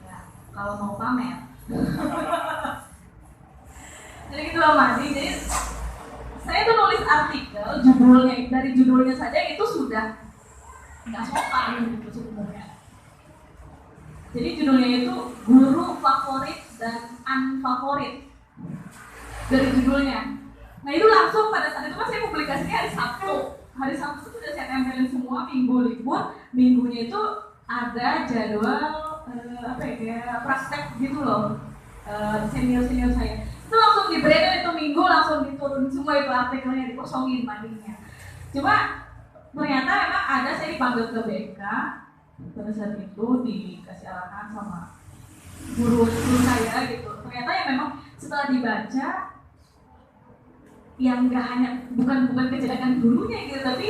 Ya, kalau mau pamer. Jadi ketua mading, jadi saya tuh nulis artikel, dari judulnya saja itu sudah nggak sopan gitu sebenarnya. Jadi judulnya itu guru favorit dan unfavorit dari judulnya. Nah itu langsung pada saat itu kan saya publikasinya hari Sabtu. Hari Sabtu itu sudah saya tempelin semua, minggu libur, minggunya itu ada jadwal praktek gitu loh, senior saya. Itu langsung di brand itu minggu langsung diturun semua itu artikelnya, dikosongin madingnya. Cuma ternyata memang ada, saya dipanggil ke BK pada saat itu dikasih arahan sama guru saya gitu. Ternyata ya memang setelah dibaca yang nggak hanya bukan kejelekan gurunya gitu, tapi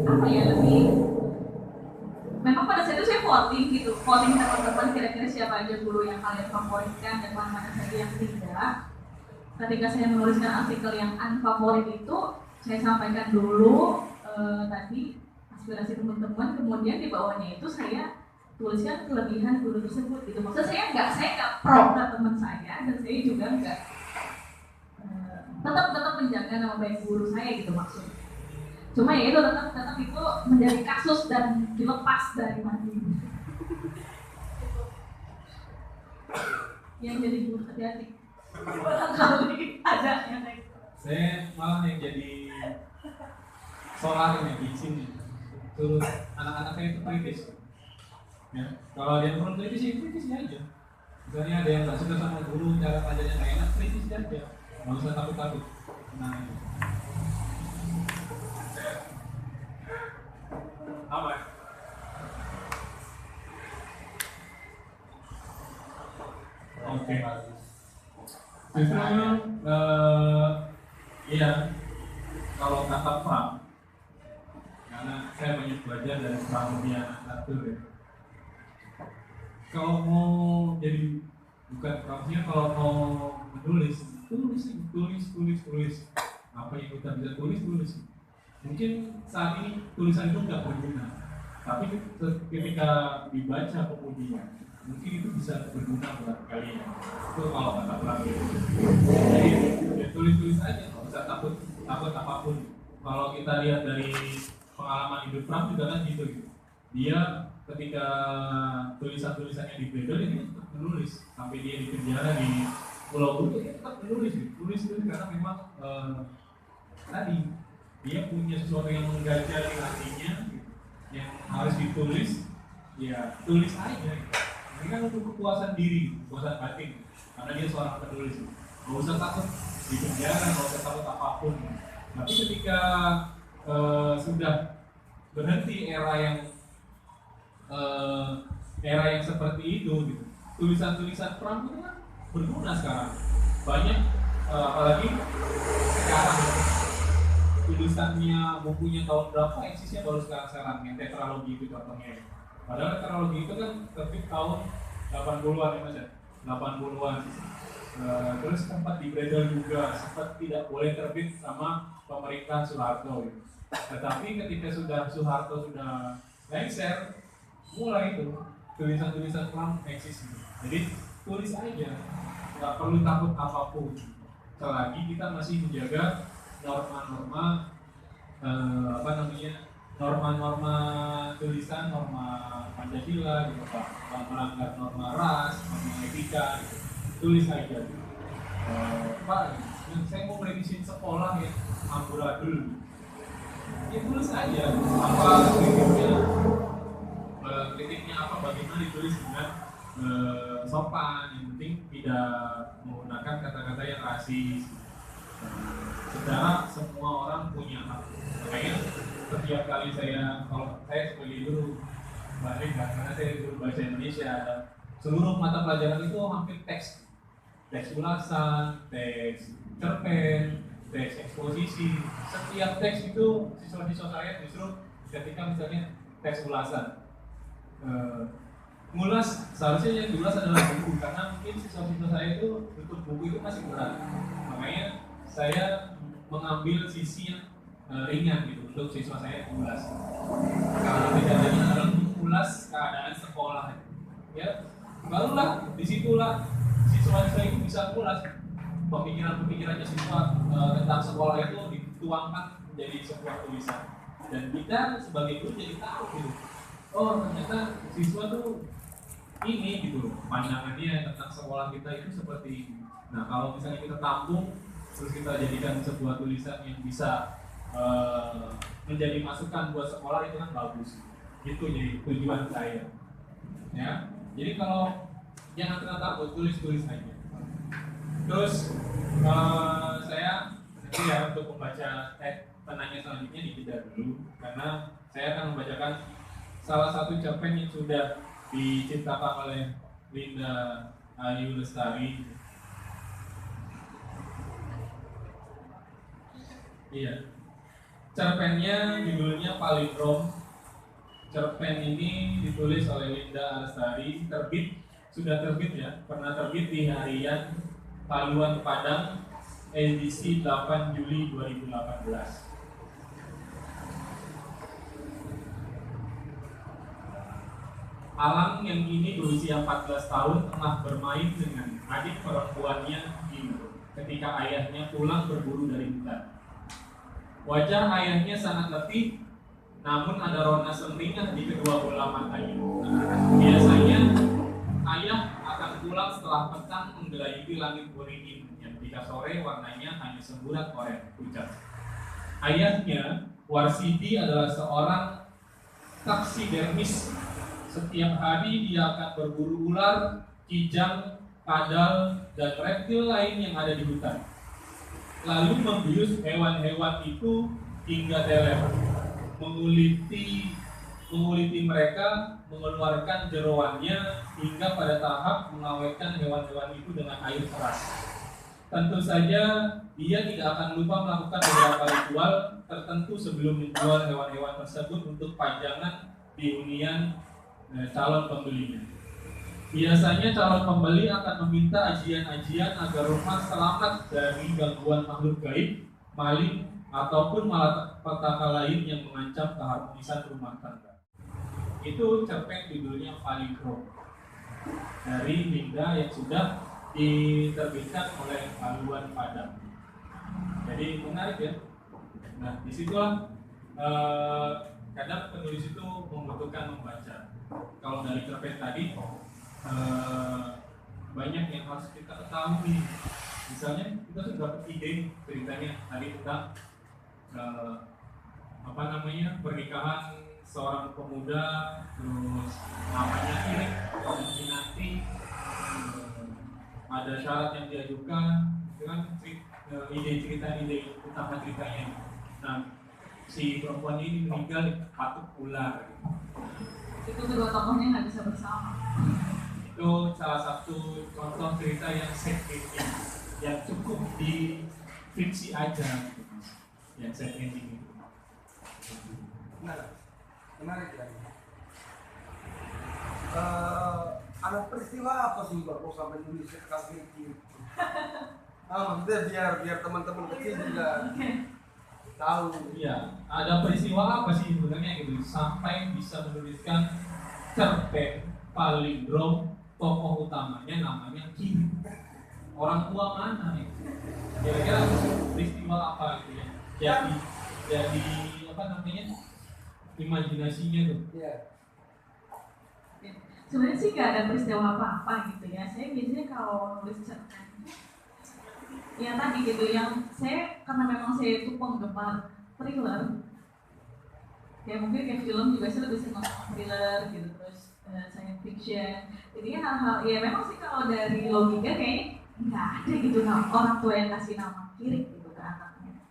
apa ya, lebih memang pada saat itu saya voting teman-teman kira-kira siapa aja guru yang kalian favoritkan dan mana saja yang tidak. Ketika saya menuliskan artikel yang unfavorit itu, saya sampaikan dulu tadi aspirasi teman-teman, kemudian di bawahnya itu saya tuliskan kelebihan guru tersebut gitu. Maksudnya saya nggak pro ke teman saya, dan saya juga nggak tetap menjaga nama baik guru saya gitu maksudnya. Cuma ya itu tetap itu menjadi kasus dan dilepas dari mading. Yang jadi guru hati-hati. Barangkali ada yang kayak gitu. Saya malah yang jadi soal yang izin terus anak-anak saya itu kritis. Ya, kalau ada yang perlu kritis aja. Misalnya ada yang nggak suka sama guru, cara ngajarnya nggak enak, kritis aja. Nggak usah takut-takut. Nah, apa? Oke. Justru iya, kalau kata Pak, karena saya banyak belajar dari Pramudia Natur ya. Kalau mau jadi bukan Pramudia, kalau mau menulis, tulis. Apa yang kita bisa tulis. Mungkin saat ini tulisan itu nggak berguna, tapi ketika dibaca kemudian mungkin itu bisa berguna buat kalian. Itu kalau kata Pramudia. Jadi ya tulis aja, nggak usah takut apapun. Kalau kita lihat dari pengalaman hidup Pram juga kan gitu. Dia ketika tulisannya dibedel, dia tetap menulis sampai dia di penjara di Pulau Buru, dia tetap menulis karena memang tadi dia punya sesuatu yang mengganjal di hatinya gitu, yang harus ditulis, ya tulis aja gitu. Ini kan untuk kepuasan diri, kepuasan batin, karena dia seorang penulis. Gak usah takut di penjara, gak usah takut apapun. Tapi ketika sudah berhenti era yang seperti itu gitu, tulisan Pram itu kan berguna sekarang. Banyak apalagi sekarang tulisannya bukunya tahun berapa, eksisnya baru sekarang yang tetralogi itu contohnya. Padahal tetralogi itu kan terbit tahun 80-an ya Mas ya, 80-an. Terus sempat dibredel juga, sempat tidak boleh terbit sama pemerintah Soeharto gitu. Tetapi ketika Soeharto sudah lengser, mulai itu tulisan Pram eksis gitu. Jadi tulis aja, nggak perlu takut apapun. Selagi kita masih menjaga norma-norma norma-norma tulisan, norma Pancasila gitu Pak, melanggar norma ras, norma etika gitu. Tulis aja Pak, saya mau merevisi sekolah ya amburadul, ya tulis aja apa kritiknya kritiknya apa, bagaimana ditulis dengan sopan, yang penting tidak menggunakan kata-kata yang rasis. Secara semua orang punya hak. Makanya setiap kali kalau saya sebagai guru balik karena saya guru bahasa Indonesia, seluruh mata pelajaran itu hampir teks ulasan, teks cerpen, teks eksposisi. Setiap teks itu siswa-siswa saya justru ketika misalnya teks ulasan, ngulas, seharusnya yang diulas adalah buku, karena mungkin siswa-siswa saya itu untuk buku itu masih berat. Makanya saya mengambil sisi yang ringan gitu untuk siswa saya ulas. Kalau tidak adalah mengulas keadaan sekolah, ya barulah disitulah siswa-siswa itu bisa mengulas pemikiran-pemikirannya siswa tentang sekolah itu dituangkan menjadi sebuah tulisan. Dan kita sebagai guru jadi tahu gitu, oh ternyata siswa tuh ini gitu pandangannya tentang sekolah kita itu seperti ini. Nah kalau misalnya kita tampung terus kita jadikan sebuah tulisan yang bisa menjadi masukan buat sekolah, itu kan bagus. Itu jadi tujuan saya. Ya, jadi kalau jangan pernah takut, tulis aja. Terus saya nanti ya untuk membaca penanya selanjutnya dijeda dulu, karena saya akan membacakan salah satu cerpen yang sudah diciptakan oleh Linda Ayu Lestari. Iya. Cerpennya judulnya Palindrom. Cerpen ini ditulis oleh Linda Lestari, sudah terbit ya, pernah terbit di Harian Paluan Padang edisi 8 Juli 2018. Alang yang kini berusia 14 tahun tengah bermain dengan adik perempuannya Indro ketika ayahnya pulang berburu dari hutan. Wajah ayahnya sangat letih, namun ada rona semeringah di kedua bola matanya. Biasanya ayah akan pulang setelah petang menggelayuti langit beringin yang ketika sore warnanya hanya semburat oranye pucat. Ayahnya, Warsidi, adalah seorang taksidermis. Setiap hari dia akan berburu ular, kijang, kadal, dan reptil lain yang ada di hutan. Lalu membius hewan-hewan itu hingga teler, menguliti mereka, mengeluarkan jeroannya hingga pada tahap mengawetkan hewan-hewan itu dengan air keras. Tentu saja dia tidak akan lupa melakukan beberapa ritual tertentu sebelum menjual hewan-hewan tersebut untuk pajangan di hunian calon pembelinya. Biasanya calon pembeli akan meminta ajian-ajian agar rumah selamat dari gangguan makhluk gaib, maling, ataupun malapetaka lain yang mengancam keharmonisan rumah tangga. Itu cerpen judulnya Palindrom dari Linda yang sudah diterbitkan oleh Paluan Padang. Jadi menarik ya. Nah disitulah kadang penulis itu membutuhkan membaca. Kalau dari cerpen tadi banyak yang harus kita ketahui. Misalnya kita sudah dapat ide ceritanya tadi tentang pernikahan seorang pemuda, terus namanya Irik dan nanti ada syarat yang diajukan dengan ide utama ceritanya. Nah si perempuan ini meninggal dipatuk ular. Itu kedua tokohnya nggak bisa bersama. Itu salah satu contoh cerita yang set ending, yang cukup di fiksi aja gitu, yang set ending itu. Menarik ya. Ada peristiwa apa sih Mbak kok sampai nulis kayak gitu? Maksudnya biar teman-teman kecil juga tahu. Iya, ada peristiwa apa sih sebenarnya gitu sampai bisa menuliskan cerpen Palindrom, tokoh utamanya namanya Kim. Orang tua mana nih? Kira-kira peristiwa apa gitu ya? Jadi imajinasinya tuh. Iya. Sebenarnya sih nggak ada peristiwa apa-apa gitu ya. Saya biasanya kalau nulis cerpen, ya tadi gitu yang saya karena memang saya itu penggemar thriller. Ya mungkin kayak film juga sih lebih senang thriller gitu, terus science fiction. Jadi hal-hal ya memang sih kalau dari logika kayaknya nggak ada gitu orang tua yang kasih nama Kirik gitu ke anaknya.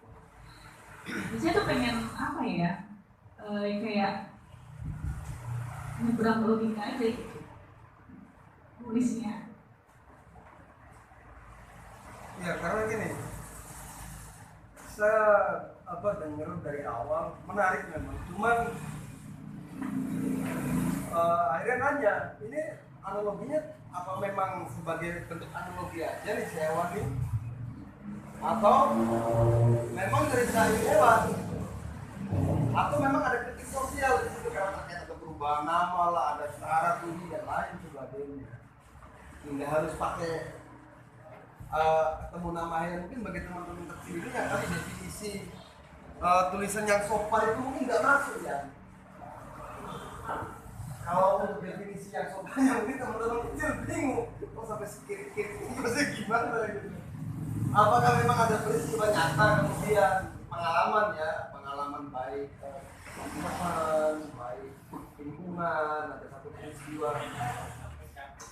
Saya tuh pengen apa ya, kayak nyebrang logika aja gitu nulisnya. Ya karena gini, saya dengar dari awal menarik memang, cuman akhirnya nanya, ini analoginya apa memang sebagai bentuk analogi aja nih si hewan ini, atau memang cerita ini hewan, atau memang ada kritik sosial di situ karena ternyata ada perubahan nama lah, ada syarat bunyi dan lain sebagainya. Tidak harus pakai ketemu nama yang mungkin bagi teman-teman kecil ini yang tadi definisi tulisan yang sopan itu mungkin nggak masuk ya. Kalau untuk definisi yang sopan yang mungkin teman-teman kecil bingung, kok sampai sekiri-kiri itu gimana gitu. Apakah memang ada peristiwa nyata kemudian pengalaman baik teman, baik lingkungan, ada satu peristiwa.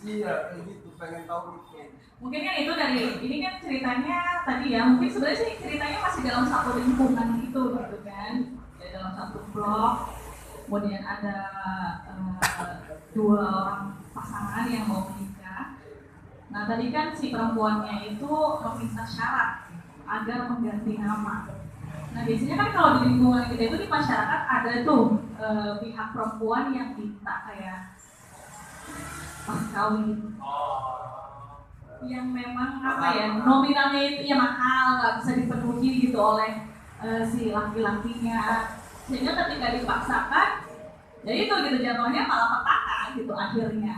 Iya, kayak gitu, pengen tahu itu. Mungkin kan itu dari ini kan ceritanya tadi ya, mungkin sebenarnya sih ceritanya masih dalam satu lingkungan gitu kan, ya, dalam satu blok. Kemudian ada dua orang pasangan yang mau menikah. Nah tadi kan si perempuannya itu meminta syarat agar mengganti nama. Nah biasanya kan kalau di lingkungan kita itu di masyarakat ada tuh pihak perempuan yang minta kayak pas kawin yang memang apa ya, nominalnya itu ya mahal, nggak bisa dipenuhi gitu oleh si laki-lakinya, sehingga ketika dipaksakan ya itu gitu jatuhnya malah petaka gitu akhirnya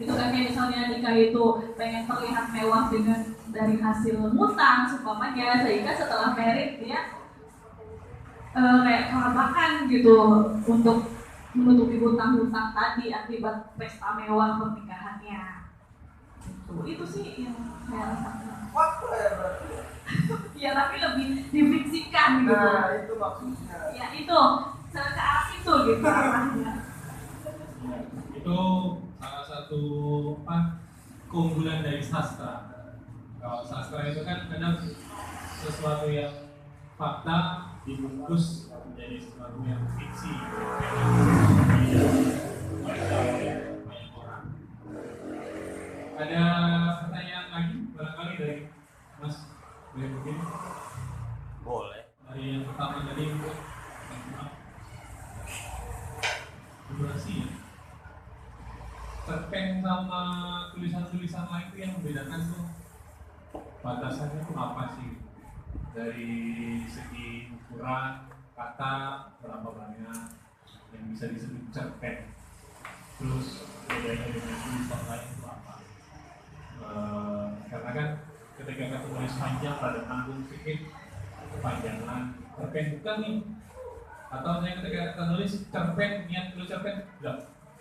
gitu kan. Kayak misalnya nikah itu pengen terlihat mewah dengan dari hasil ngutang seumpamanya, sehingga setelah merit dia kayak kelabakan gitu untuk menutupi hutang-hutang tadi akibat pesta mewah pernikahannya. Itu sih yang saya rasakan. Waktu ya berarti. Ya tapi lebih difiksikan gitu. Nah itu maksudnya. Ya itu ke arah itu gitu arahnya. Itu salah satu keunggulan dari sastra. Kalau sastra itu kan kadang sesuatu yang fakta dibungkus menjadi sesuatu yang fiksi, banyak orang. Ada pertanyaan lagi barangkali dari Mas boleh mungkin? Boleh. Dari yang pertama tadi untuk durasi ya. Cerpen sama tulisan-tulisan lain itu yang membedakan tuh batasannya tuh apa sih? Dari segi ukuran kata berapa banyak yang bisa disebut cerpen, terus bedanya dengan tulisan lain itu apa? Karena kan ketika kita tulis panjang pada tanggung sedikit kepanjangan, cerpen bukan nih, atau saya ketika kita nulis cerpen, niat tulis cerpen enggak,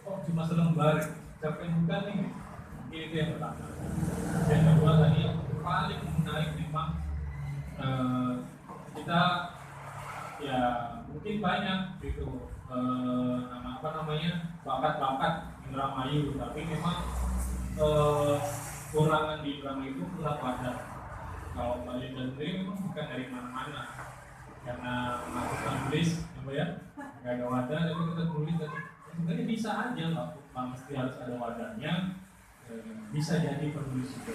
oh cuma selembar, cerpen bukan nih. Ini itu yang pertama. Yang kedua tadi yang paling menarik memang kita ya mungkin banyak gitu bakat-bakat Indramayu, tapi memang kurangan di Indramayu itu kurang wadah. Kalau Mbak Linda sendiri memang bukan dari mana-mana karena melakukan tulis ya nggak ada wadah, tapi kita tulis tadi sebenarnya bisa aja nggak mesti harus ada wadahnya, bisa jadi penulis juga.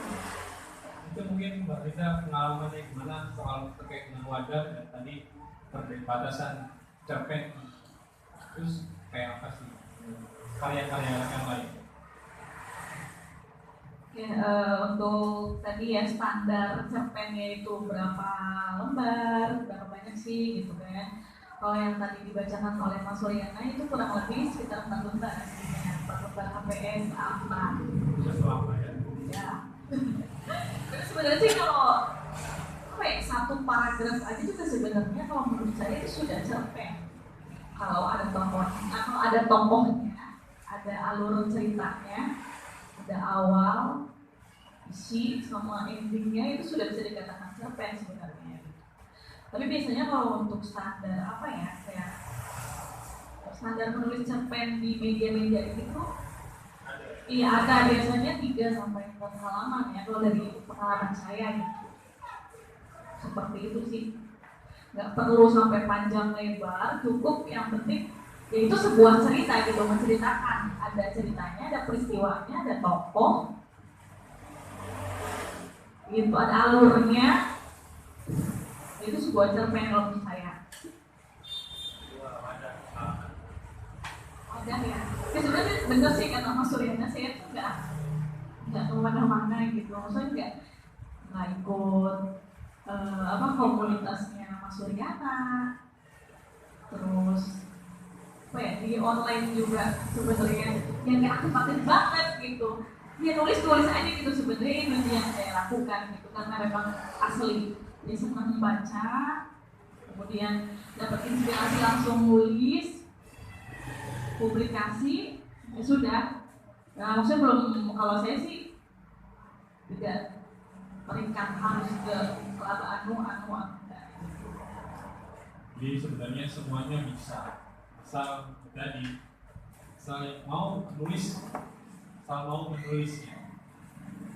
Itu mungkin Mbak Rita pengalamannya gimana soal terkait dengan wadah dan tadi batasan cerpen, terus kayak apa sih karya-karya yang lain? Oke, untuk tadi ya standar cerpennya itu berapa lembar, berapa banyak sih gitu kan. Kalau yang tadi dibacakan oleh Mas Suryana itu kurang lebih sekitar 4 lembar aslinya, 4 lembar HPS A4. Selama ya? Ya. Terus sebenarnya sih kalau satu paragraf aja juga sebenarnya kalau menurut saya itu sudah cerpen. Kalau ada tokohnya, ada alur ceritanya, ada awal, isi, sama endingnya itu sudah bisa dikatakan cerpen sebenarnya. Tapi biasanya kalau untuk standar apa ya, kayak standar menulis cerpen di media-media itu? Ada. Iya ada, biasanya 3 sampai 4 halaman ya kalau dari pengalaman saya gitu. Seperti itu sih. Nggak perlu sampai panjang lebar, cukup yang penting yaitu sebuah cerita gitu, menceritakan ada ceritanya, ada peristiwanya, ada tokoh gitu, ada alurnya. Itu sebuah cerpen kalau menurut saya. Ada ya. Ya sebenarnya bener sih kata Mas Suryana, saya tuh nggak kemana-mana gitu, maksudnya nggak ikut komunitasnya Mas Suryana, terus apa ya, di online juga sebenarnya yang nggak aktif banget gitu. Dia nulis aja gitu, sebenarnya itu yang saya lakukan gitu karena memang asli dia senang membaca, kemudian dapat inspirasi langsung nulis, publikasi, ya sudah. Nah, maksudnya belum, kalau saya sih tidak terikat harus ke anu. Jadi sebenarnya semuanya bisa, asal tadi mau menulisnya.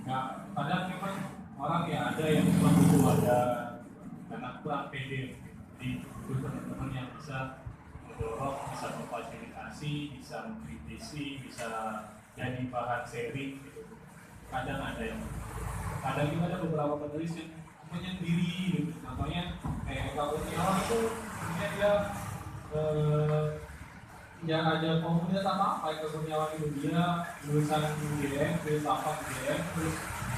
Nah, kadang memang orang ya ada yang cuma butuh ada karena kurang pede, jadi butuh teman-teman yang bisa mendorong, bisa memfasilitasi, bisa mengkritisi, bisa jadi bahan sharing gitu. Kadang juga ada beberapa penulis yang menyendiri gitu. Contohnya kayak Kak Kurniawan itu sebenarnya dia yang ada komunitas apa Kak Kurniawan itu dia tulisan GM, filsafat GM, terus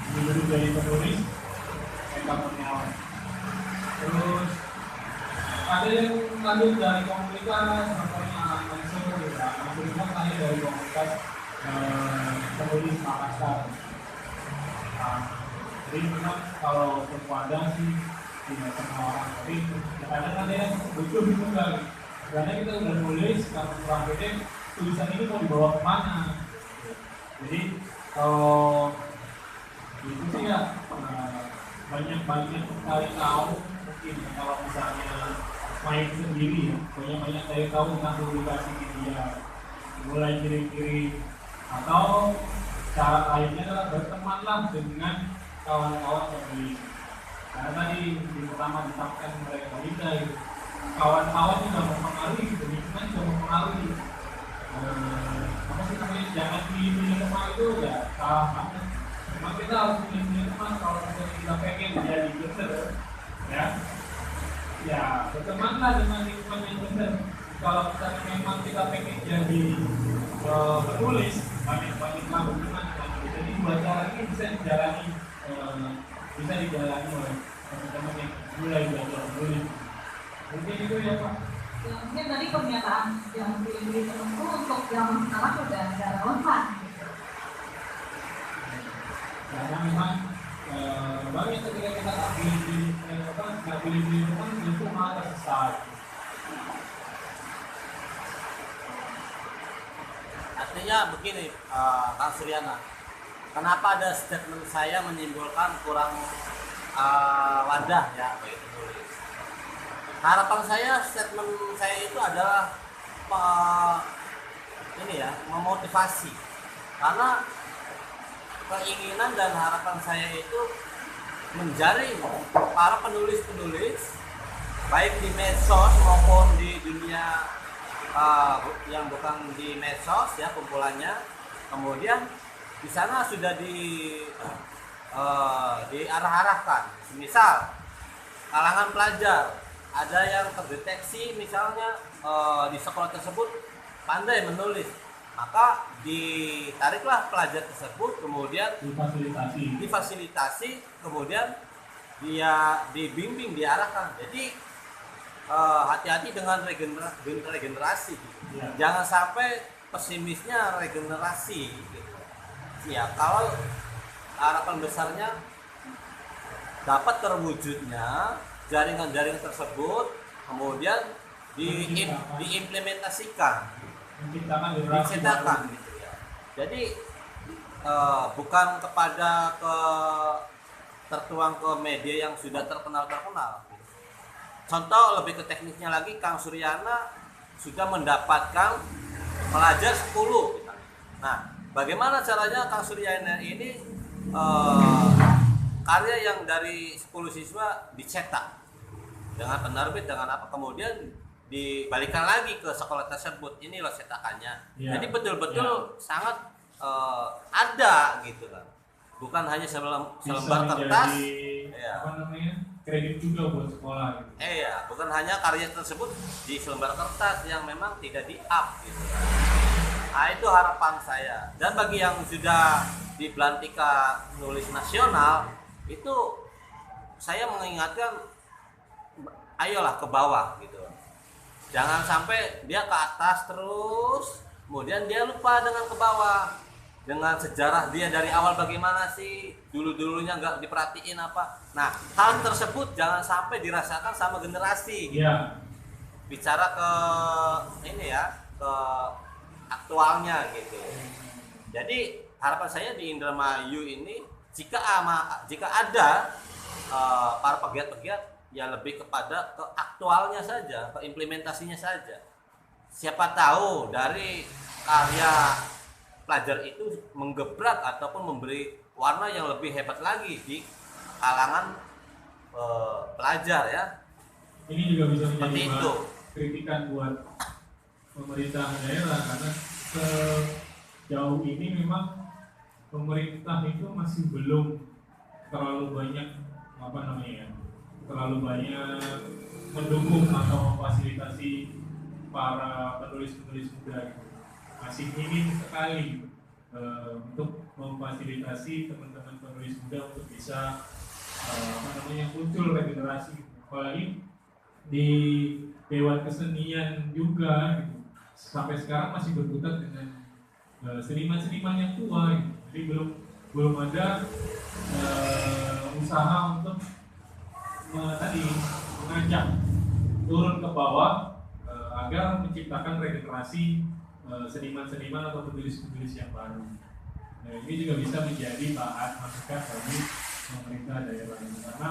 dulu jadi penulis Kak Kurniawan. Terus ada yang lanjut dari komunitas, contohnya anak Mansur gitu. Mansur itu kan dari komunitas penulis Makassar. Jadi memang kalau berwadah sih tidak semua orang, tapi kadang ada yang butuh gitu kan. Karena kita udah nulis, karena kurang pede, tulisan ini mau dibawa kemana? Jadi kalau itu sih ya banyak kali tahu mungkin kalau misalnya main sendiri ya, banyak kali tahu tentang publikasi media, mulai kirim-kirim, atau cara lainnya adalah bertemanlah dengan kawan-kawan penulis. Karena tadi di pertama disampaikan mereka Linda itu kawan-kawan juga mempengaruhi, lingkungan juga mempengaruhi. Apa sih namanya, jangan pilih teman itu ya salah banget. Memang kita harus pilih teman kalau misalnya kita pengen jadi benar, ya bertemanlah dengan lingkungan yang benar. Kalau misalnya memang kita pengen jadi penulis, banyak-banyaklah berteman. Jadi dua cara ini bisa dijalani oleh teman-teman yang mulai belajar menulis. Mungkin itu ya Pak. Ya, mungkin tadi pernyataan yang pilih-pilih tertentu untuk yang sekarang sudah nggak relevan gitu. Karena memang banyak ketika kita nggak pilih-pilih teman itu malah tersesat. Artinya begini, Kang Suryana, kenapa ada statement saya menimbulkan kurang wadah ya bagi penulis? Harapan saya, statement saya itu adalah memotivasi, karena keinginan dan harapan saya itu menjaring para penulis-penulis baik di medsos maupun di dunia yang bukan di medsos ya kumpulannya. Kemudian di sana sudah diarah-arahkan, misal kalangan pelajar ada yang terdeteksi misalnya di sekolah tersebut pandai menulis, maka ditariklah pelajar tersebut, kemudian difasilitasi, kemudian dia dibimbing, diarahkan. Jadi hati-hati dengan regenerasi, ya. Jangan sampai pesimisnya regenerasi gitu. Ya, kalau harapan besarnya dapat terwujudnya jaringan-jaringan tersebut, kemudian diimplementasikan, diciptakan gitu ya. Jadi bukan kepada tertuang ke media yang sudah terkenal. Contoh lebih ke teknisnya lagi, Kang Suryana sudah mendapatkan pelajar 10 misalnya. Nah, bagaimana caranya Kang Suryana ini karya yang dari 10 siswa dicetak dengan penerbit dengan apa, kemudian dibalikan lagi ke sekolah tersebut, ini loh cetakannya. Ya. Jadi betul-betul sangat ada gitu kan, bukan hanya selembar kertas. Iya. Apa namanya, kredit juga buat sekolah gitu. Iya, bukan hanya karya tersebut di selembar kertas yang memang tidak di-up gitu. Nah, itu harapan saya. Dan bagi yang sudah di Belantika nulis nasional, itu saya mengingatkan, ayolah ke bawah gitu. Jangan sampai dia ke atas terus, kemudian dia lupa dengan ke bawah. Dengan sejarah dia dari awal bagaimana sih, dulu-dulunya nggak diperhatiin apa. Nah, hal tersebut jangan sampai dirasakan sama generasi gitu. Iya. Bicara ke ini ya, ke aktualnya gitu. Jadi harapan saya di Indramayu ini, jika ada para pegiat-pegiat, ya lebih kepada ke aktualnya saja, ke implementasinya saja. Siapa tahu dari karya pelajar itu menggebrak ataupun memberi warna yang lebih hebat lagi di kalangan pelajar ya. Ini juga bisa Seperti menjadi itu. kritikan buat pemerintah daerah, karena sejauh ini memang pemerintah itu masih belum terlalu banyak terlalu banyak mendukung atau memfasilitasi para penulis-penulis muda gitu. Masih minim sekali untuk memfasilitasi teman-teman penulis muda untuk bisa muncul regenerasi, apalagi di Dewan Kesenian juga gitu. Sampai sekarang masih berkutat dengan seniman-seniman yang tua gitu. Jadi belum ada usaha untuk mengajak turun ke bawah agar menciptakan regenerasi seniman-seniman atau penulis-penulis yang baru. Nah, ini juga bisa menjadi bahan masukan bagi pemerintah daerah ini, karena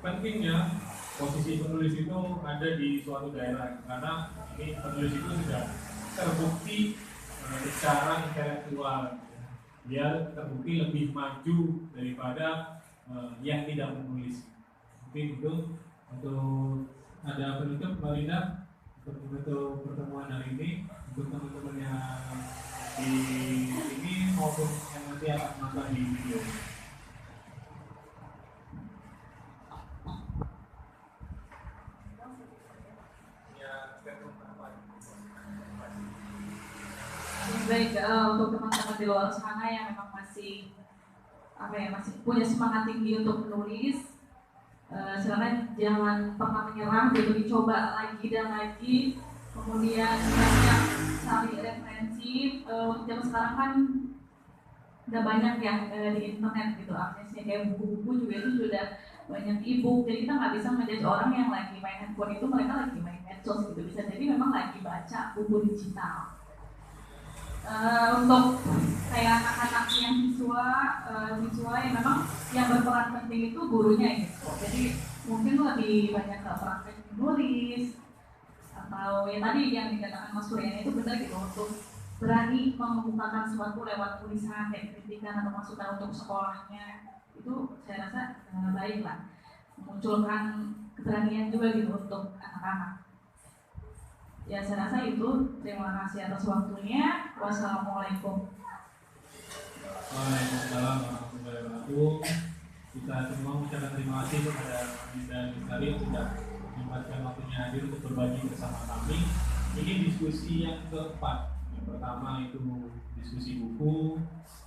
pentingnya posisi penulis itu ada di suatu daerah, karena ini penulis itu sudah terbukti secara intelektual, dia terbukti lebih maju daripada yang tidak menulis. Mungkin itu untuk ada penutup, Mbak Linda, untuk menutup pertemuan hari ini, untuk teman-teman yang di sini maupun yang nanti akan nonton di video. Baik, untuk teman-teman di luar sana yang memang masih punya semangat tinggi untuk menulis, silakan jangan pernah menyerah, jadi dicoba lagi dan lagi, kemudian banyak cari referensi. Untuk zaman sekarang kan udah banyak ya di internet gitu, aksesnya kayak buku-buku juga itu sudah banyak e-book, jadi kita nggak bisa menjadi orang yang lagi main handphone itu mereka lagi main medsos gitu, bisa jadi memang lagi baca buku digital. Untuk kayak anak-anak yang siswa yang memang yang berperan penting itu gurunya gitu. Jadi mungkin lebih banyak praktek menulis atau ya tadi yang dikatakan Mas Suryana itu benar gitu, untuk berani mengemukakan sesuatu lewat tulisan kayak kritikan atau masukan untuk sekolahnya, itu saya rasa baik lah, memunculkan keberanian juga gitu untuk anak-anak. Ya saya rasa itu, terima kasih atas waktunya. Wassalamualaikum. Waalaikumsalam warahmatullahi wabarakatuh. Kita semua mengucapkan terima kasih kepada Dinda Lestari yang sudah menyempatkan waktunya hadir untuk berbagi bersama kami. Ini diskusi yang keempat. Yang pertama itu diskusi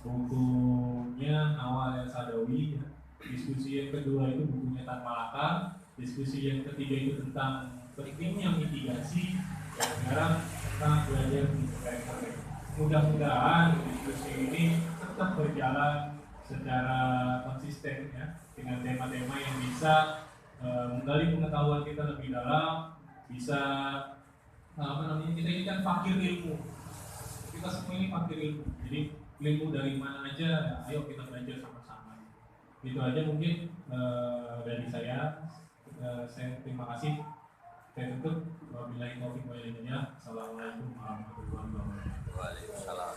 bukunya Nawal El Sadawi. Diskusi yang kedua itu bukunya Tan Malaka. Diskusi yang ketiga itu tentang pentingnya mitigasi. Dan sekarang tentang belajar mengintegrasi. Mudah-mudahan diskusi ini tetap berjalan secara konsisten ya, dengan tema-tema yang bisa menggali pengetahuan kita lebih dalam, bisa kita ini kan fakir ilmu, kita semua ini fakir ilmu, jadi ilmu dari mana aja, ya, ayo kita belajar sama-sama. Itu aja mungkin dari saya terima kasih. Saya tutup. Wabillahi taufiq wal hidayah. Assalamualaikum warahmatullahi wabarakatuh. Waalaikumsalam.